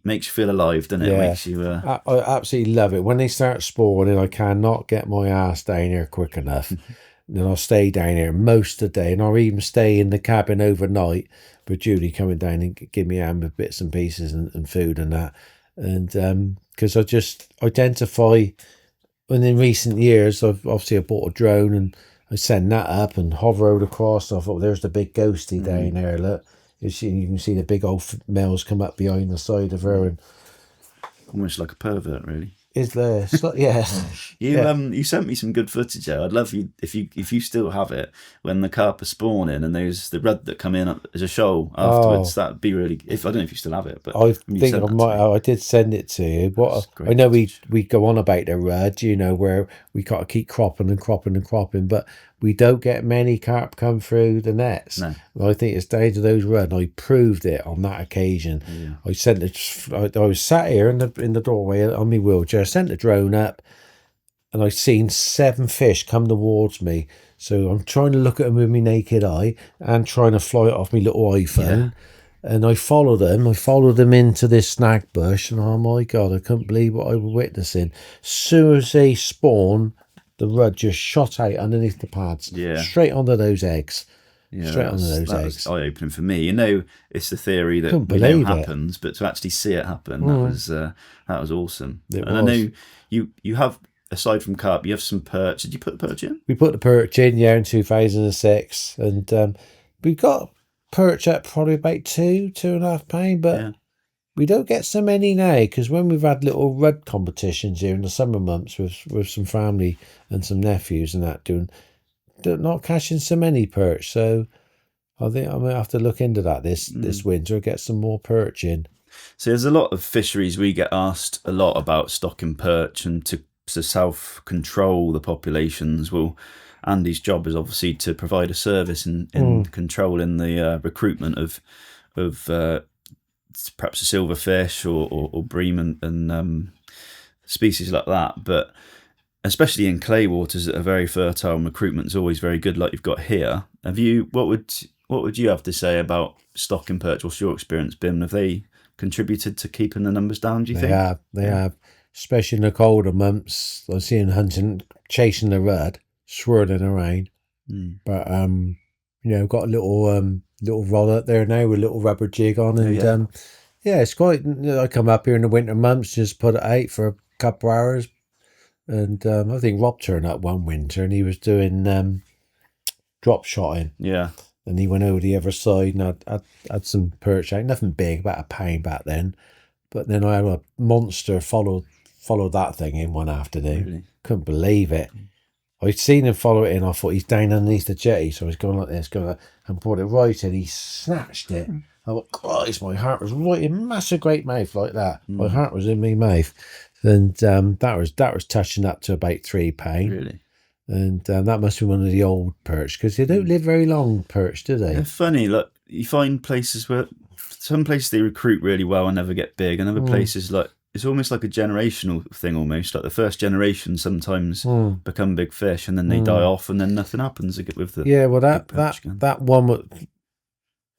makes you feel alive, doesn't it? Yeah. Makes you. I absolutely love it when they start spawning. I cannot get my ass down here quick enough. And I'll stay down here most of the day, and I'll even stay in the cabin overnight with Judy coming down and give me a hand with bits and pieces and food and that. And because I just identify, and in recent years, I bought a drone and I send that up and hover over across. And I thought, there's the big ghosty down there. Look, you can see the big old males come up behind the side of her, and almost like a pervert, really. Is there? Yeah. You sent me some good footage there. I'd love you if you still have it, when the carp are spawning and there's the rudd that come in as a shoal afterwards. That'd be really. I don't know if you still have it, but I think I might. I did send it to you. I know we go on about the rudd, where we got to keep cropping and cropping and cropping, but we don't get many carp come through the nets. No. And I think it's down to those rudd. I proved it on that occasion. Yeah. I sent it. I was sat here in the doorway on my wheelchair. I sent the drone up, and I seen 7 fish come towards me. So I'm trying to look at them with my naked eye and trying to fly it off my little iPhone. Yeah. And I followed them. I followed them into this snag bush, and oh my God, I couldn't believe what I was witnessing. As soon as they spawn, the rudd just shot out underneath the pads, straight onto those eggs. Yeah, straight onto those eggs. Was eye-opening for me. It's the theory that happens, but to actually see it happen, that was awesome. I know you have, aside from carp, you have some perch. Did you put the perch in? We put the perch in, in 2006, and we got perch at probably about 2.5 pound, but we don't get so many now, because when we've had little rudd competitions here in the summer months with some family and some nephews and that not catching so many perch. So I think I'm gonna have to look into that this winter, get some more perch in. So there's a lot of fisheries we get asked a lot about stocking perch and to self-control the populations. Well, Andy's job is obviously to provide a service in controlling the recruitment of perhaps a silverfish or bream and species like that. But especially in clay waters that are very fertile, and recruitment is always very good, like you've got here. What would you have to say about stocking perch? What's your experience been? Have they contributed to keeping the numbers down, do you think? They have. Especially in the colder months, I see them hunting, chasing the rudd, swirling around. But got a little rod up there now with a little rubber jig on, and it's quite. I come up here in the winter months, just put it out for a couple of hours, and I think Rob turned up one winter, and he was doing drop shotting. Yeah. And he went over the other side, and I had some perch out, nothing big, about a pound back then. But then I had a monster followed that thing in one afternoon. Really? Couldn't believe it. I'd seen him follow it in. I thought he's down underneath the jetty, so I was going like this, and brought it right in. He snatched it. I thought, Christ, my heart was right in massive great mouth like that. My heart was in my mouth, and that was touching up to about 3 pound. Really. And that must be one of the old perch, because they don't live very long, perch, do they? They're funny. Look, you find places where some places they recruit really well and never get big, and other places like it's almost like a generational thing almost. Like the first generation sometimes become big fish and then they die off and then nothing happens with the well, big perch again. that one that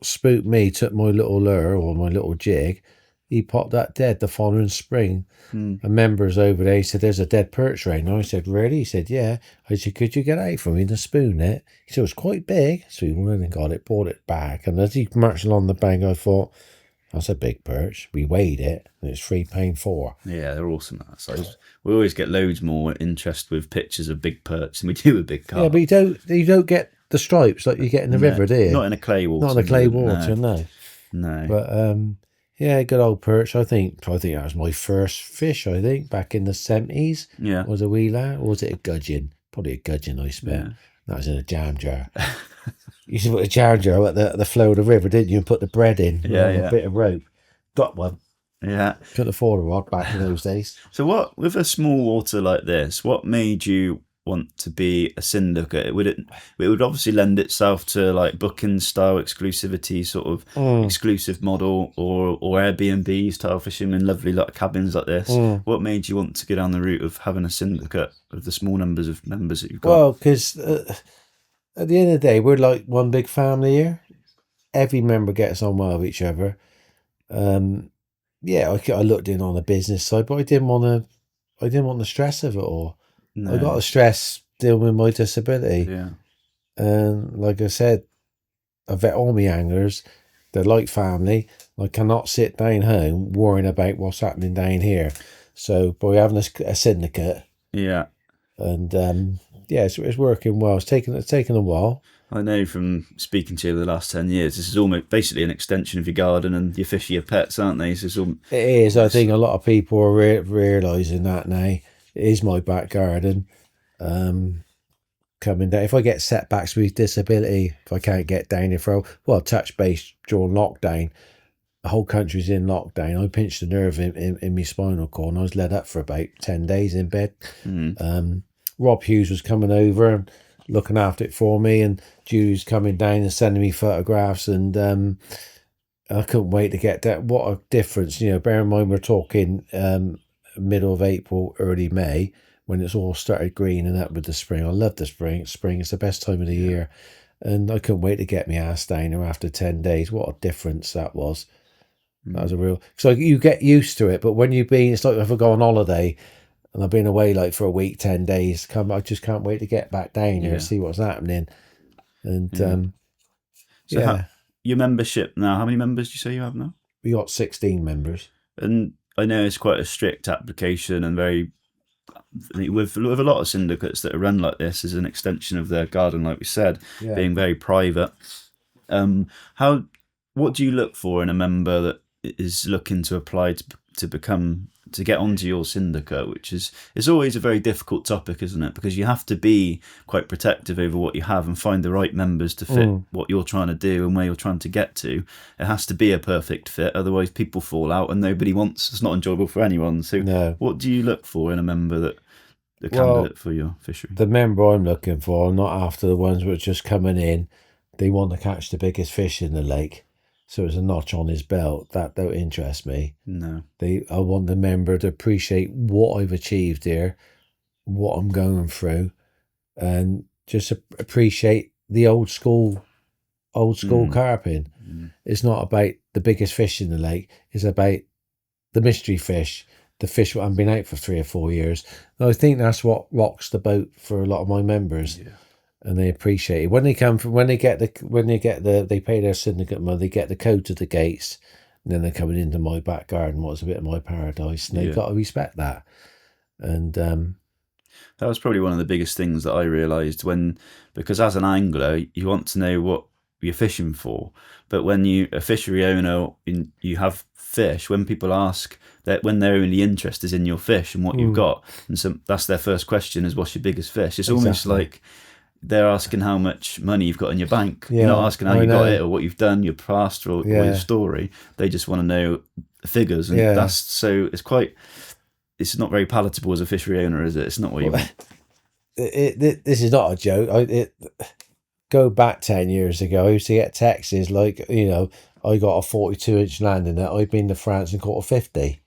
spooked me, took my little lure or my little jig, he popped that dead the following spring. A member's over there, he said, there's a dead perch right now. I said, really? He said, yeah. I said, could you get out for me to spoon it? He said, it was quite big. So he went and got it, brought it back. And as he marched along the bank, I thought, that's a big perch. We weighed it, and it's £3.4. Yeah, they're awesome at that size. We always get loads more interest with pictures of big perch than we do with big carp. Yeah, but you don't get the stripes like you get in the river, do you? Not in a clay water. Not in a clay water, no. No. But yeah, good old perch. I think that was my first fish. I think back in the 70s. Yeah. Was a wheeler, or was it a gudgeon? Probably a gudgeon. I spent. Yeah. That was in a jam jar. You used to put a jam jar at the flow of the river, didn't you? And put the bread in. A bit of rope. Got one. Yeah. Couldn't afford a rod back in those days. So what, with a small water like this, what made you want to be a syndicate? It would obviously lend itself to like booking style exclusivity, sort of exclusive model, or Airbnb style fishing in lovely like cabins like this. What made you want to go down the route of having a syndicate of the small numbers of members that you've got? Well, because at the end of the day, we're like one big family here. Every member gets on well with each other. Yeah, I looked in on the business side, but I didn't want the stress of it all. No. I got the stress dealing with my disability. Yeah. And like I said, I vet all my anglers. They're like family. I cannot sit down home worrying about what's happening down here. So by having a syndicate. Yeah. And yeah, it's working well. It's taken a while. I know from speaking to you the last 10 years, this is almost basically an extension of your garden and your fish, your pets, aren't they? So it is. I think a lot of people are realising that now. It is my back garden. Coming down. If I get setbacks with disability, if I can't get down here touch base during lockdown, the whole country's in lockdown. I pinched a nerve in my spinal cord and I was led up for about 10 days in bed. Rob Hughes was coming over and looking after it for me, and Julie's coming down and sending me photographs, and I couldn't wait to get that. What a difference, bear in mind we're talking middle of April, early May, when it's all started greening up with the spring. I love the spring. Spring is the best time of the year, and I couldn't wait to get my ass down there after 10 days. What a difference that was. That was a real... So you get used to it, but when it's like if I go on holiday and I've been away like for a week, 10 days, I just can't wait to get back down here and see what's happening. And your membership now, how many members do you say you have now? We got 16 members. And I know it's quite a strict application and with a lot of syndicates that are run like this as an extension of their garden, like we said, being very private. What do you look for in a member that is looking to apply to get onto your syndicate, which is always a very difficult topic, isn't it? Because you have to be quite protective over what you have and find the right members to fit what you're trying to do and where you're trying to get to. It has to be a perfect fit, otherwise people fall out and nobody wants. It's not enjoyable for anyone. So what do you look for in a member the candidate for your fishery? The member I'm looking for, I'm not after the ones which are just coming in. They want to catch the biggest fish in the lake. So it's a notch on his belt. That don't interest me. No. I want the member to appreciate what I've achieved here, what I'm going through, and just appreciate the old school carping. It's not about the biggest fish in the lake. It's about the mystery fish, the fish that I've been out for 3 or 4 years. And I think that's what rocks the boat for a lot of my members. Yeah. And they appreciate it when they they pay their syndicate money, they get the code to the gates, and then they're coming into my back garden, what's a bit of my paradise, and they've got to respect that. And that was probably one of the biggest things that I realised because as an angler, you want to know what you're fishing for, but when a fishery owner, you have fish, when people ask that, when their only interest is in your fish and what you've got, and so that's their first question is, what's your biggest fish? It's almost like they're asking how much money you've got in your bank. You're not asking how you got it or what you've done, your past or your story. They just want to know the figures. And it's not very palatable as a fishery owner, is it? It's not what you want. This is not a joke. Go back 10 years ago, I used to get texts like, I got a 42-inch landing net. I've been to France and caught a 50.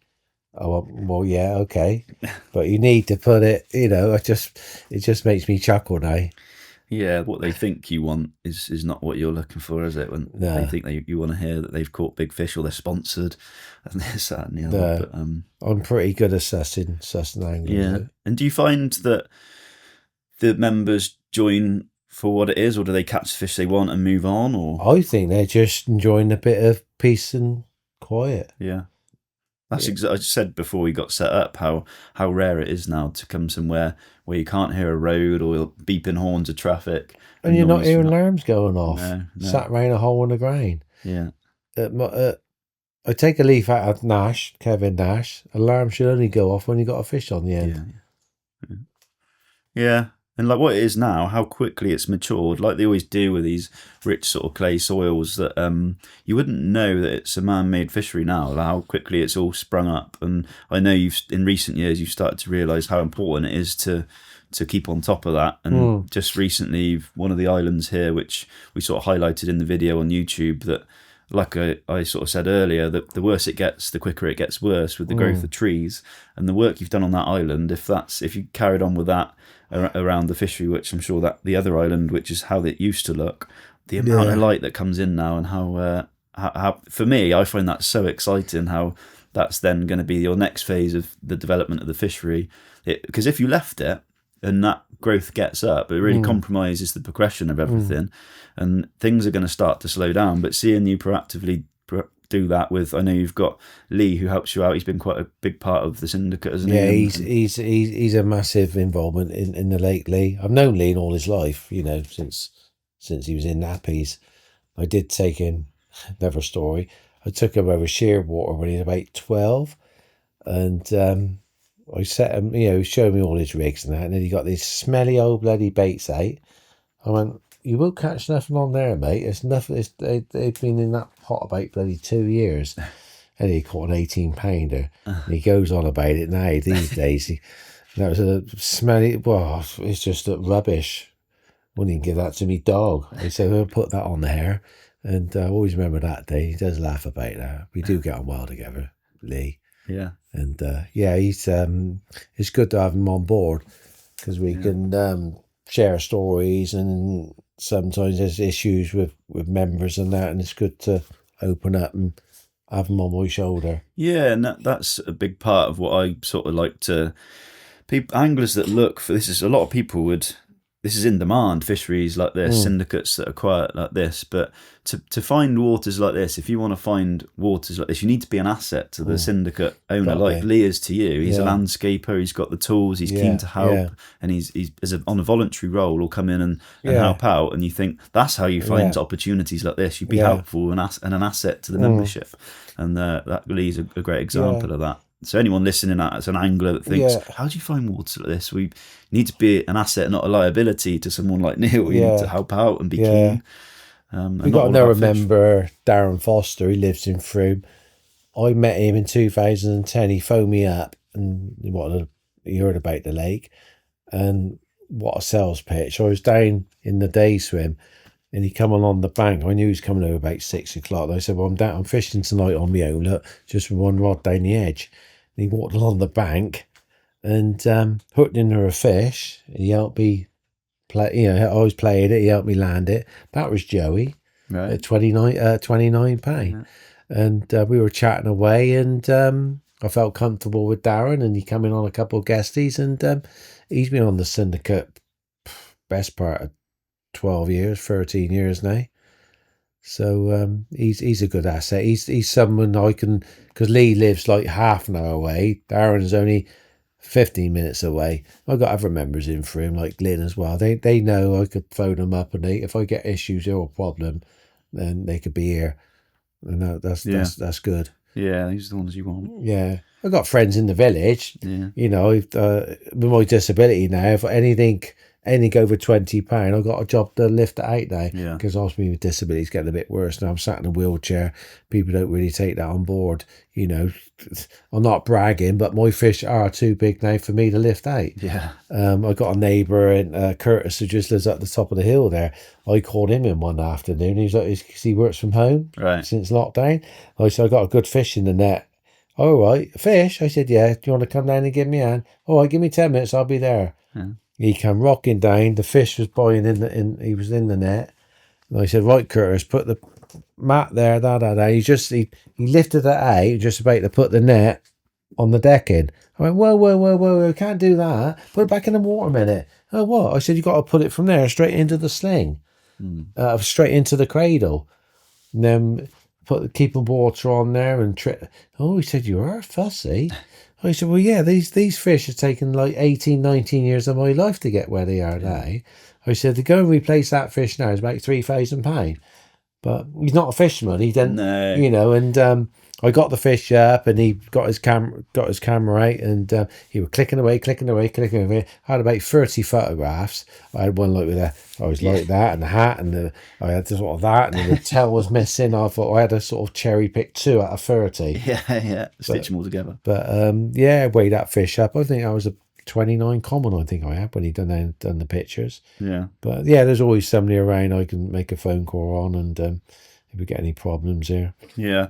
Oh well, yeah, okay, but you need to put it. It just makes me chuckle now. Yeah, what they think you want is not what you're looking for, is it? When they No, think you want to hear that they've caught big fish or they're sponsored, and this, that, and the other. no. But I'm pretty good at sussing anglers. yeah. And do you find that the members join for what it is, or do they catch the fish they want and move on? Or I think they're just enjoying a bit of peace and quiet. yeah, that's I just said before we got set up how rare it is now to come somewhere where you can't hear a road or beeping horns of traffic, And you're not noise hearing from alarms going off. No. Sat round a hole in the ground. Yeah, I take a leaf out of Nash, Kevin Nash. Alarm should only go off when you got a fish on the end. yeah. And like what it is now, how quickly it's matured, like they always do with these rich sort of clay soils, that you wouldn't know that it's a man-made fishery now, how quickly it's all sprung up. And I know in recent years you've started to realise how important it is to keep on top of that. And just recently, one of the islands here, which we sort of highlighted in the video on YouTube, that like I sort of said earlier, that the worse it gets, the quicker it gets worse with the growth of trees. And the work you've done on that island, if you carried on with that around the fishery, which I'm sure that the other island, which is how it used to look, the amount of light that comes in now, and how for me, I find that so exciting, how that's then going to be your next phase of the development of the fishery. Because if you left it and that growth gets up, it really compromises the progression of everything, and things are going to start to slow down. But seeing you proactively do that with, I know you've got Lee who helps you out. He's been quite a big part of the syndicate, hasn't he? Yeah, he's a massive involvement in the lake. Lee, I've known Lee all his life. Since he was in nappies. I did take him. Another story. I took him over Shearwater when he was about 12, and I set him. He showed me all his rigs and that, and then he got these smelly old bloody baits out. I went, you won't catch nothing on there, mate. It's nothing. They've been in that pot about bloody 2 years. And he caught an 18-pounder. And he goes on about it now these days. That was a smelly, it's just rubbish. Wouldn't even give that to me dog. He said, we'll put that on there. And I always remember that day. He does laugh about that. We do get on well together, Lee. Yeah. And he's it's good to have him on board, because we can share stories, and sometimes there's issues with members and that, and it's good to open up and have him on my shoulder. Yeah, and that's a big part of what I sort of like to anglers that look for this. Is a lot of people this is in demand, fisheries like this, syndicates that are quiet like this. But to find waters like this, if you want to find waters like this, you need to be an asset to the syndicate owner, like Lee is to you. He's a landscaper, he's got the tools, he's keen to help, and he's on a voluntary role, will come in and help out. And you think that's how you find opportunities like this. You'd be helpful and an asset to the membership. And that Lee's a great example of that. So anyone listening as an angler that thinks, how do you find waters like this? We need to be an asset, not a liability to someone like Neil. We need to help out and be keen. We got another member, Darren Foster. He lives in Frome. I met him in 2010. He phoned me up and he heard about the lake, and what a sales pitch. I was down in the day swim, and he come along the bank. I knew he was coming over about 6 o'clock. I said, well, I'm fishing tonight on my own, look, just with one rod down the edge. And he walked along the bank and hooked into a fish. He helped me play, I was playing it. He helped me land it. That was Joey at 29 pound. Yeah. And we were chatting away, and I felt comfortable with Darren, and he came in on a couple of guesties, and he's been on the syndicate best part of 12 years, 13 years now. So he's a good asset. He's someone I can, because Lee lives like half an hour away. Darren's only 15 minutes away. I've got other members in for him, like Lynn as well. They know I could phone them up, and if I get issues or a problem, then they could be here. And that's good. Yeah, these are the ones you want. Yeah. I've got friends in the village. Yeah. With my disability now, if anything over £20, I've got a job to lift it out now. Yeah. Because obviously with disabilities getting a bit worse now. I'm sat in a wheelchair. People don't really take that on board. I'm not bragging, but my fish are too big now for me to lift out. Yeah. I got a neighbour in Curtis who just lives at the top of the hill there. I called him in one afternoon. He's like, because he works from home since lockdown. I said, I got a good fish in the net. All right, fish. I said, yeah. Do you want to come down and give me a hand? All right, give me 10 minutes. I'll be there. Yeah. He came rocking down. The fish was boiling he was in the net. And I said, right, Curtis, put the mat there, He lifted it out, just about to put the net on the decking. I went, whoa, can't do that. Put it back in the water a minute. Oh, what? I said, you got to put it from there straight into the sling, straight into the cradle. And then keep the water on there and he said, you are fussy. I said, well, yeah, these fish have taken like 18, 19 years of my life to get where they are now. I said, to go and replace that fish now is about £3,000. But he's not a fisherman. He didn't, and I got the fish up, and he got his camera out, and he was clicking away. I had about 30 photographs. I had one like like that, and the hat, and I had sort of that, and the tail was missing. I thought I had to sort of cherry pick 2 out of 30. Yeah, stitch them all together. But I weighed that fish up. I think I was a 29 common, I think I had, when he done the pictures. Yeah. But yeah, there's always somebody around I can make a phone call on, and if we get any problems here. Yeah.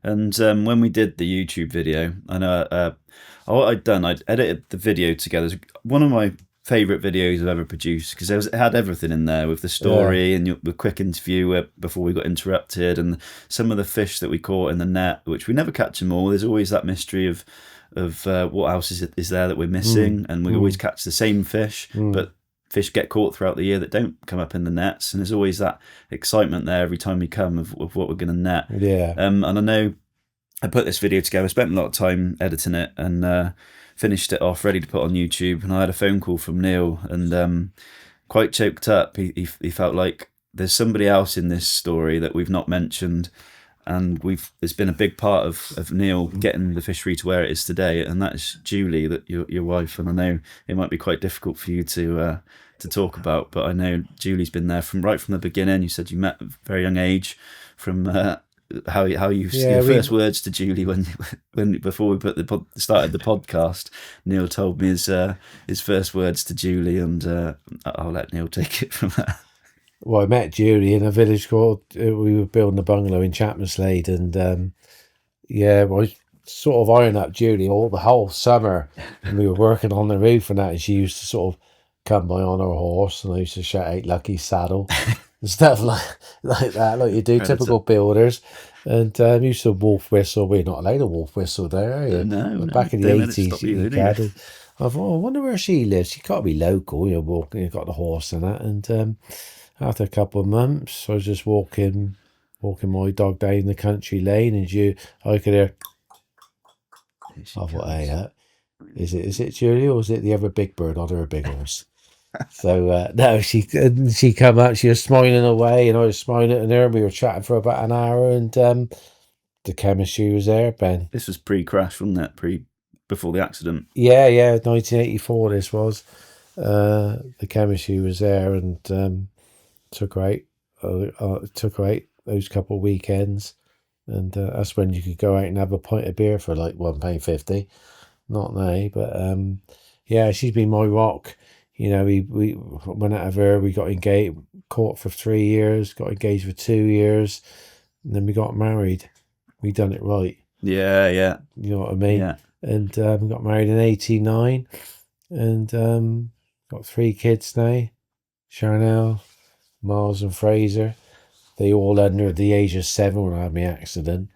And when we did the YouTube video, I know what I'd done, I'd edited the video together. It's one of my favourite videos I've ever produced, because it had everything in there, with the story and the quick interview before we got interrupted, and some of the fish that we caught in the net, which we never catch them all. There's always that mystery of what else is there that we're missing, and we always catch the same fish, but fish get caught throughout the year that don't come up in the nets, and there's always that excitement there every time we come of what we're going to net. And I know I put this video together, spent a lot of time editing it, and finished it off ready to put on YouTube, and I had a phone call from Neil, and quite choked up. He felt like there's somebody else in this story that we've not mentioned, and there's been a big part of Neil getting the fishery to where it is today, and that's Julie, that your wife. And I know it might be quite difficult for you to talk about, but I know Julie's been there right from the beginning. You said you met at a very young age. From how you your first words to Julie when before we started the podcast, Neil told me his first words to Julie, and I'll let Neil take it from there. Well, I met Julie in a village called, we were building a bungalow in Carpenters Lake, and I sort of ironed up Julie the whole summer, and we were working on the roof and that, and she used to sort of come by on her horse, and I used to shout out Lucky Saddle and stuff like that, like you do, typical builders. And used to wolf whistle. We're not allowed to wolf whistle there, are you? No. Back in the 80s, you had. I thought, I wonder where she lives. She can't be local, walking, you've got the horse and that. And after a couple of months, I was just walking my dog down the country lane, and I could hear. I thought, hey, is it Julie, or is it the other big bird on her big horse? So no, she come up. She was smiling away, and I was smiling at her. And we were chatting for about an hour, and the chemistry was there, Ben. This was pre-crash, wasn't it? Before the accident. Yeah, 1984. This was. The chemistry was there, and took great. Took great those couple of weekends, and that's when you could go out and have a pint of beer for like £1.50. Not now, but she's been my rock. We went out of her. We got engaged, court for 3 years, got engaged for 2 years, and then we got married. We done it right. Yeah. You know what I mean? Yeah. And we got married in 1989, and got 3 kids now. Charnel, Miles, and Fraser. They all under the age of 7 when I had my accident.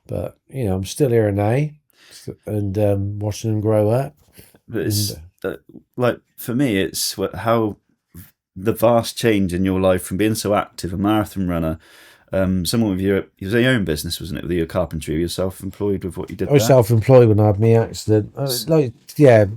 But I'm still here now, and watching them grow up. But it's like, for me, it's how the vast change in your life from being so active, a marathon runner, someone with your own business, wasn't it? With your carpentry, you're self-employed with what you did. I was self-employed when I had my accident.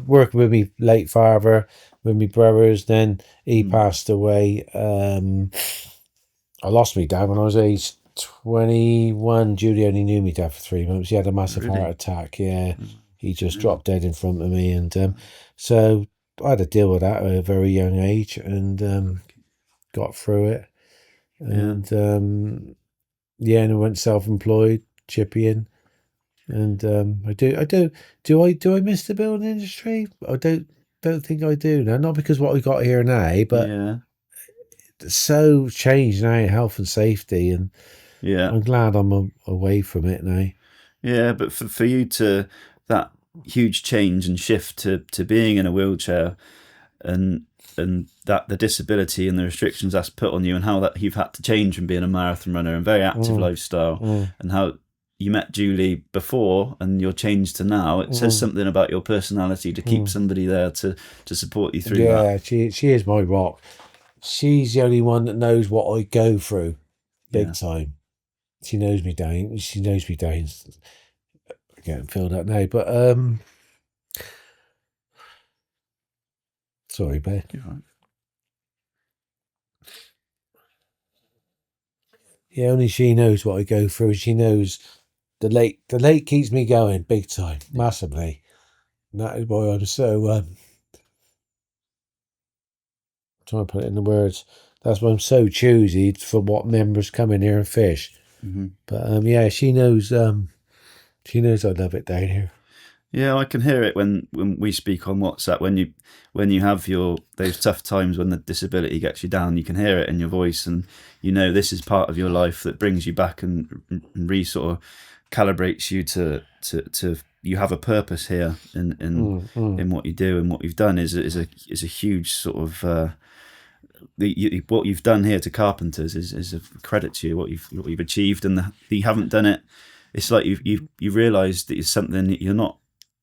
Working with my late father, with my brothers. Then he passed away. I lost my dad when I was age 21. Julie only knew me dad for 3 months. He had a massive heart attack. Yeah. He just dropped dead in front of me, and so I had to deal with that at a very young age, and got through it. And and I went self-employed, chipping, and do I miss the building industry? I don't think I do now. Not because what we got here now, but it's so changed now, health and safety, and I'm glad I'm away from it now. Yeah, but for you to that huge change and shift to being in a wheelchair, and that the disability and the restrictions that's put on you, and how that you've had to change from being a marathon runner and very active lifestyle, and how you met Julie before and you're changed to now, it says something about your personality to keep somebody there to support you through that. Yeah, she is my rock. She's the only one that knows what I go through, big time. She knows me down. She knows me down. I'm getting filled up now, but sorry, babe. You're right. Yeah, only she knows what I go through. She knows the lake. The lake keeps me going big time, massively. And that is why I'm so trying to put it in the words. That's why I'm so choosy for what members come in here and fish. But yeah, she knows. She knows I love it down here. Yeah, I can hear it when we speak on WhatsApp. When you have those tough times when the disability gets you down, you can hear it in your voice, and you know this is part of your life that brings you back and sort of calibrates you to you have a purpose here in what you do, and what you've done is a huge sort of. What you've done here to Carpenters is a credit to you. What you've achieved, and you haven't done it. It's like you've realised that it's something that you're not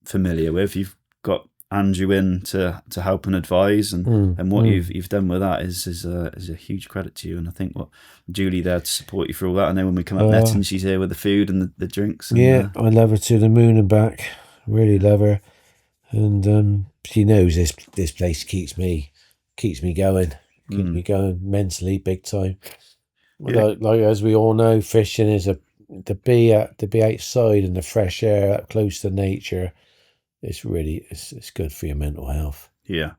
familiar with. You've got Andrew in to help and advise, and what you've done with that is a huge credit to you. And I think what Julie there to support you through all that. I know when we come up netting, she's here with the food and the drinks. And, I love her to the moon and back. Really love her, and she knows this place keeps me going. Keeps me going mentally big time. Yeah. Like as we all know, fishing is to be outside in the fresh air, up close to nature. It's really it's good for your mental health. Yeah.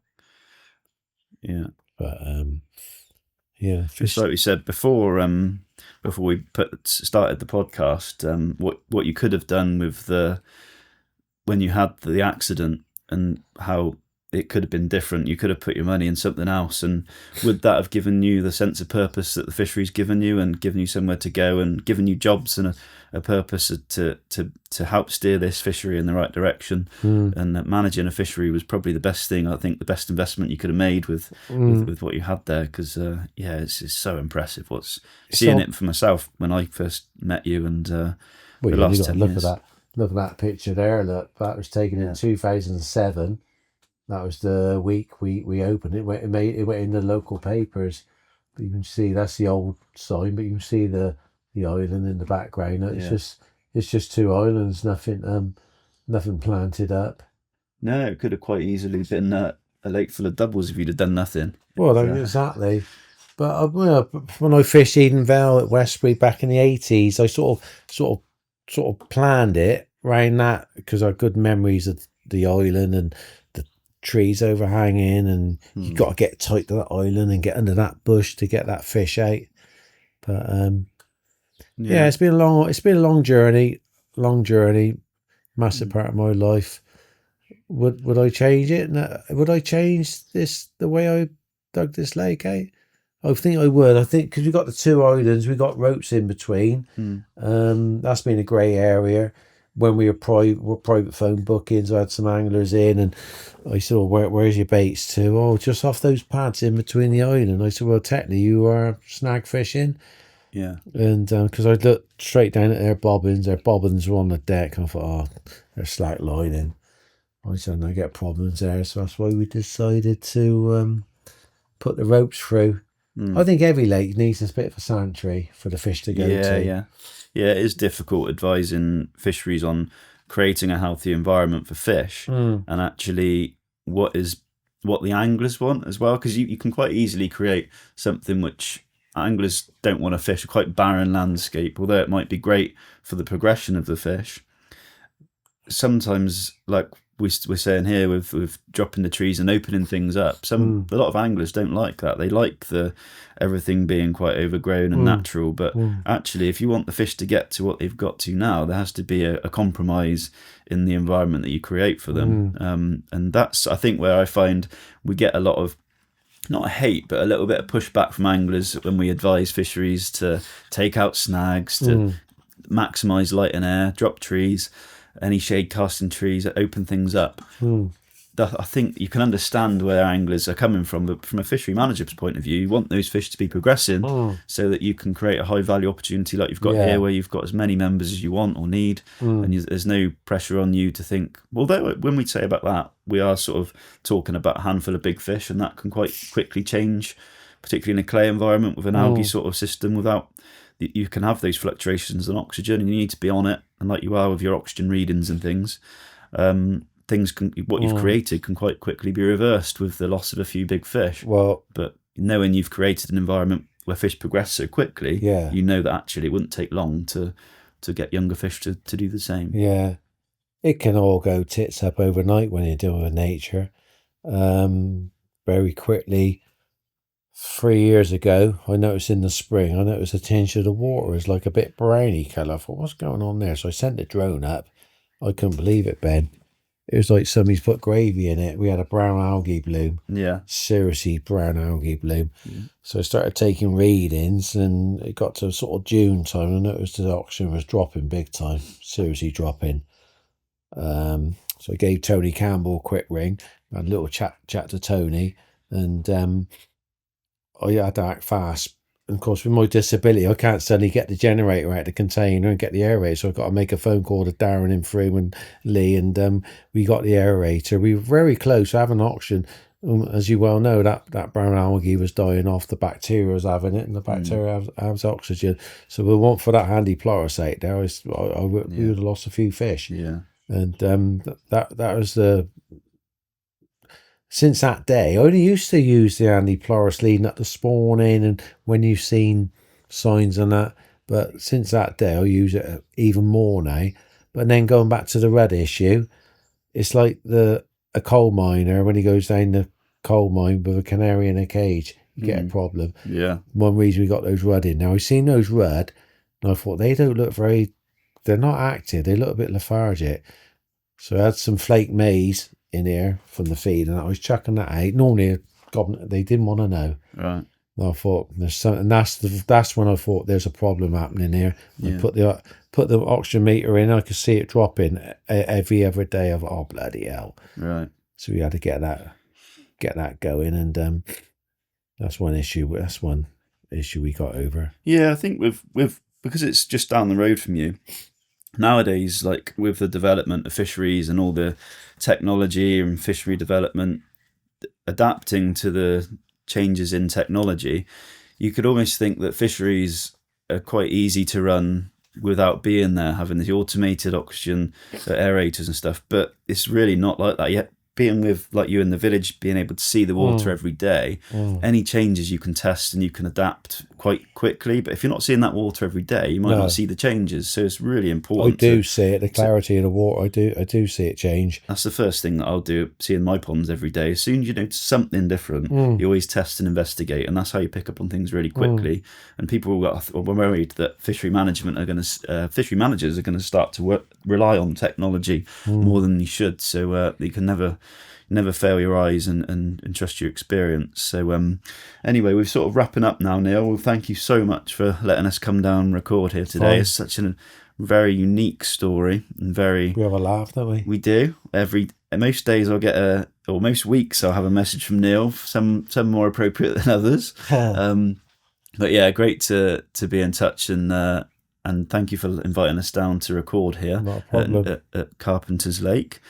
But yeah, just like we said before we started the podcast, what you could have done with when you had the accident, and how it could have been different. You could have put your money in something else, and would that have given you the sense of purpose that the fishery's given you, and given you somewhere to go, and given you jobs and a purpose to help steer this fishery in the right direction? And that managing a fishery was probably the best thing, I think, the best investment you could have made with what you had there, because it's so impressive. Seeing it for myself when I first met you, and the last 10 years. Look at that picture there. Look, that was taken in 2007. That was the week we opened it. It went in the local papers. But you can see that's the old sign, but you can see the island in the background. It's just two islands, nothing planted up. No, it could have quite easily been a lake full of doubles if you'd have done nothing. Well, exactly. But when I fished Edenvale at Westbury back in the 80s, I sort of planned it around that, because I had good memories of the island and the trees overhanging, and you got to get tight to that island and get under that bush to get that fish out. But it's been a long journey, massive part of my life. Would I change it? No. Would I change the way I dug this lake out? I think I would. I think because we got the two islands, we got ropes in between. That's been a grey area. When we were private phone bookings, I had some anglers in, and I said, where's your baits to? Oh, just off those pads in between the island. I said, well, technically you are snag fishing. Yeah. And because I looked straight down at their bobbins were on the deck. I thought, they're slack lining. I said, I get problems there. So that's why we decided to put the ropes through. I think every lake needs a bit of a sanctuary for the fish to go to. Yeah, it is difficult advising fisheries on creating a healthy environment for fish, and actually what the anglers want as well, because you can quite easily create something which anglers don't want to fish, a quite barren landscape, although it might be great for the progression of the fish. Sometimes, like we're saying here with dropping the trees and opening things up, a lot of anglers don't like that. They like everything being quite overgrown and natural, but actually if you want the fish to get to what they've got to now, there has to be a compromise in the environment that you create for them. And that's, I think, where I find we get a lot of, not hate, but a little bit of pushback from anglers when we advise fisheries to take out snags, to maximise light and air, drop trees, any shade casting trees, open things up. I think you can understand where anglers are coming from, but from a fishery manager's point of view, you want those fish to be progressing so that you can create a high value opportunity like you've got here, where you've got as many members as you want or need, and there's no pressure on you to think. Although when we say about that, we are sort of talking about a handful of big fish, and that can quite quickly change, particularly in a clay environment with an algae sort of system. Without, you can have those fluctuations in oxygen, and you need to be on it, and like you are with your oxygen readings and things. What you've created can quite quickly be reversed with the loss of a few big fish. Well, but knowing you've created an environment where fish progress so quickly, you know that actually it wouldn't take long to get younger fish to do the same. Yeah, it can all go tits up overnight when you're dealing with nature. Very quickly, 3 years ago, I noticed in the spring, a tinge of the water was like a bit browny colour. I thought, what's going on there? So I sent the drone up. I couldn't believe it, Ben. It was like somebody's put gravy in it. We had a brown algae bloom. Yeah. Seriously, brown algae bloom. So I started taking readings, and it got to sort of June time, and I noticed the oxygen was dropping big time. Seriously dropping. So I gave Tony Campbell a quick ring. I had a little chat to Tony, and I had to act fast. And of course, with my disability, I can't suddenly get the generator out of the container and get the aerator. So I've got to make a phone call to Darren and Froome and Lee, and we got the aerator. We were very close to having oxygen. As you well know, that brown algae was dying off. The bacteria was having it, and the bacteria has oxygen. So we want for that handy ploris out there. We would have lost a few fish. Yeah, and that was the. Since that day, I only used to use the handy ploris leading up to spawning and when you've seen signs and that. But since that day, I use it even more now. But then going back to the red issue, it's like a coal miner, when he goes down the coal mine with a canary in a cage, you get a problem. Yeah. One reason we got those rudd in. Now, I've seen those rudd, and I thought they don't look they're not active. They look a bit lethargic. So I had some flake maize in here from the feed, and I was chucking that out. Normally, they didn't want to know. Right. And I thought there's something. And that's when I thought there's a problem happening here. I put the oxygen meter in. I could see it dropping every other day. Of bloody hell! Right. So we had to get that going, and that's one issue. That's one issue we got over. Yeah, I think with because it's just down the road from you. Nowadays, like with the development of fisheries and all the technology and fishery development, adapting to the changes in technology, you could almost think that fisheries are quite easy to run without being there, having the automated oxygen aerators and stuff. But it's really not like that yet. Being with like you in the village, being able to see the water every day, any changes you can test and you can adapt quite quickly. But if you're not seeing that water every day, you might not see the changes. So it's really important. I do see it, the clarity of the water. I do see it change. That's the first thing that I'll do, seeing my ponds every day. As soon as you notice something different, you always test and investigate, and that's how you pick up on things really quickly. And people were worried that fishery managers are going to start to rely on technology more than you should. So you can never fail your eyes and trust your experience. So anyway, we're sort of wrapping up now, Neil. Well, thank you so much for letting us come down and record here today. Fine. It's such a very unique story and we have a laugh, don't we? We do. Most days I'll get most weeks I'll have a message from Neil, some more appropriate than others. But yeah, great to be in touch, and thank you for inviting us down to record here at Carpenters Lake.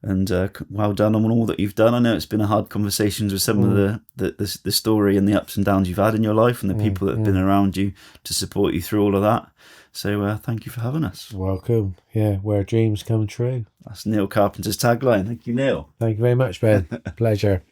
And well done on all that you've done. I know it's been a hard conversations with some of the story and the ups and downs you've had in your life, and the people that have been around you to support you through all of that. So thank you for having us. Welcome. Yeah, where dreams come true. That's Neil Carpenter's tagline. Thank you, Neil. Thank you very much, Ben. Pleasure.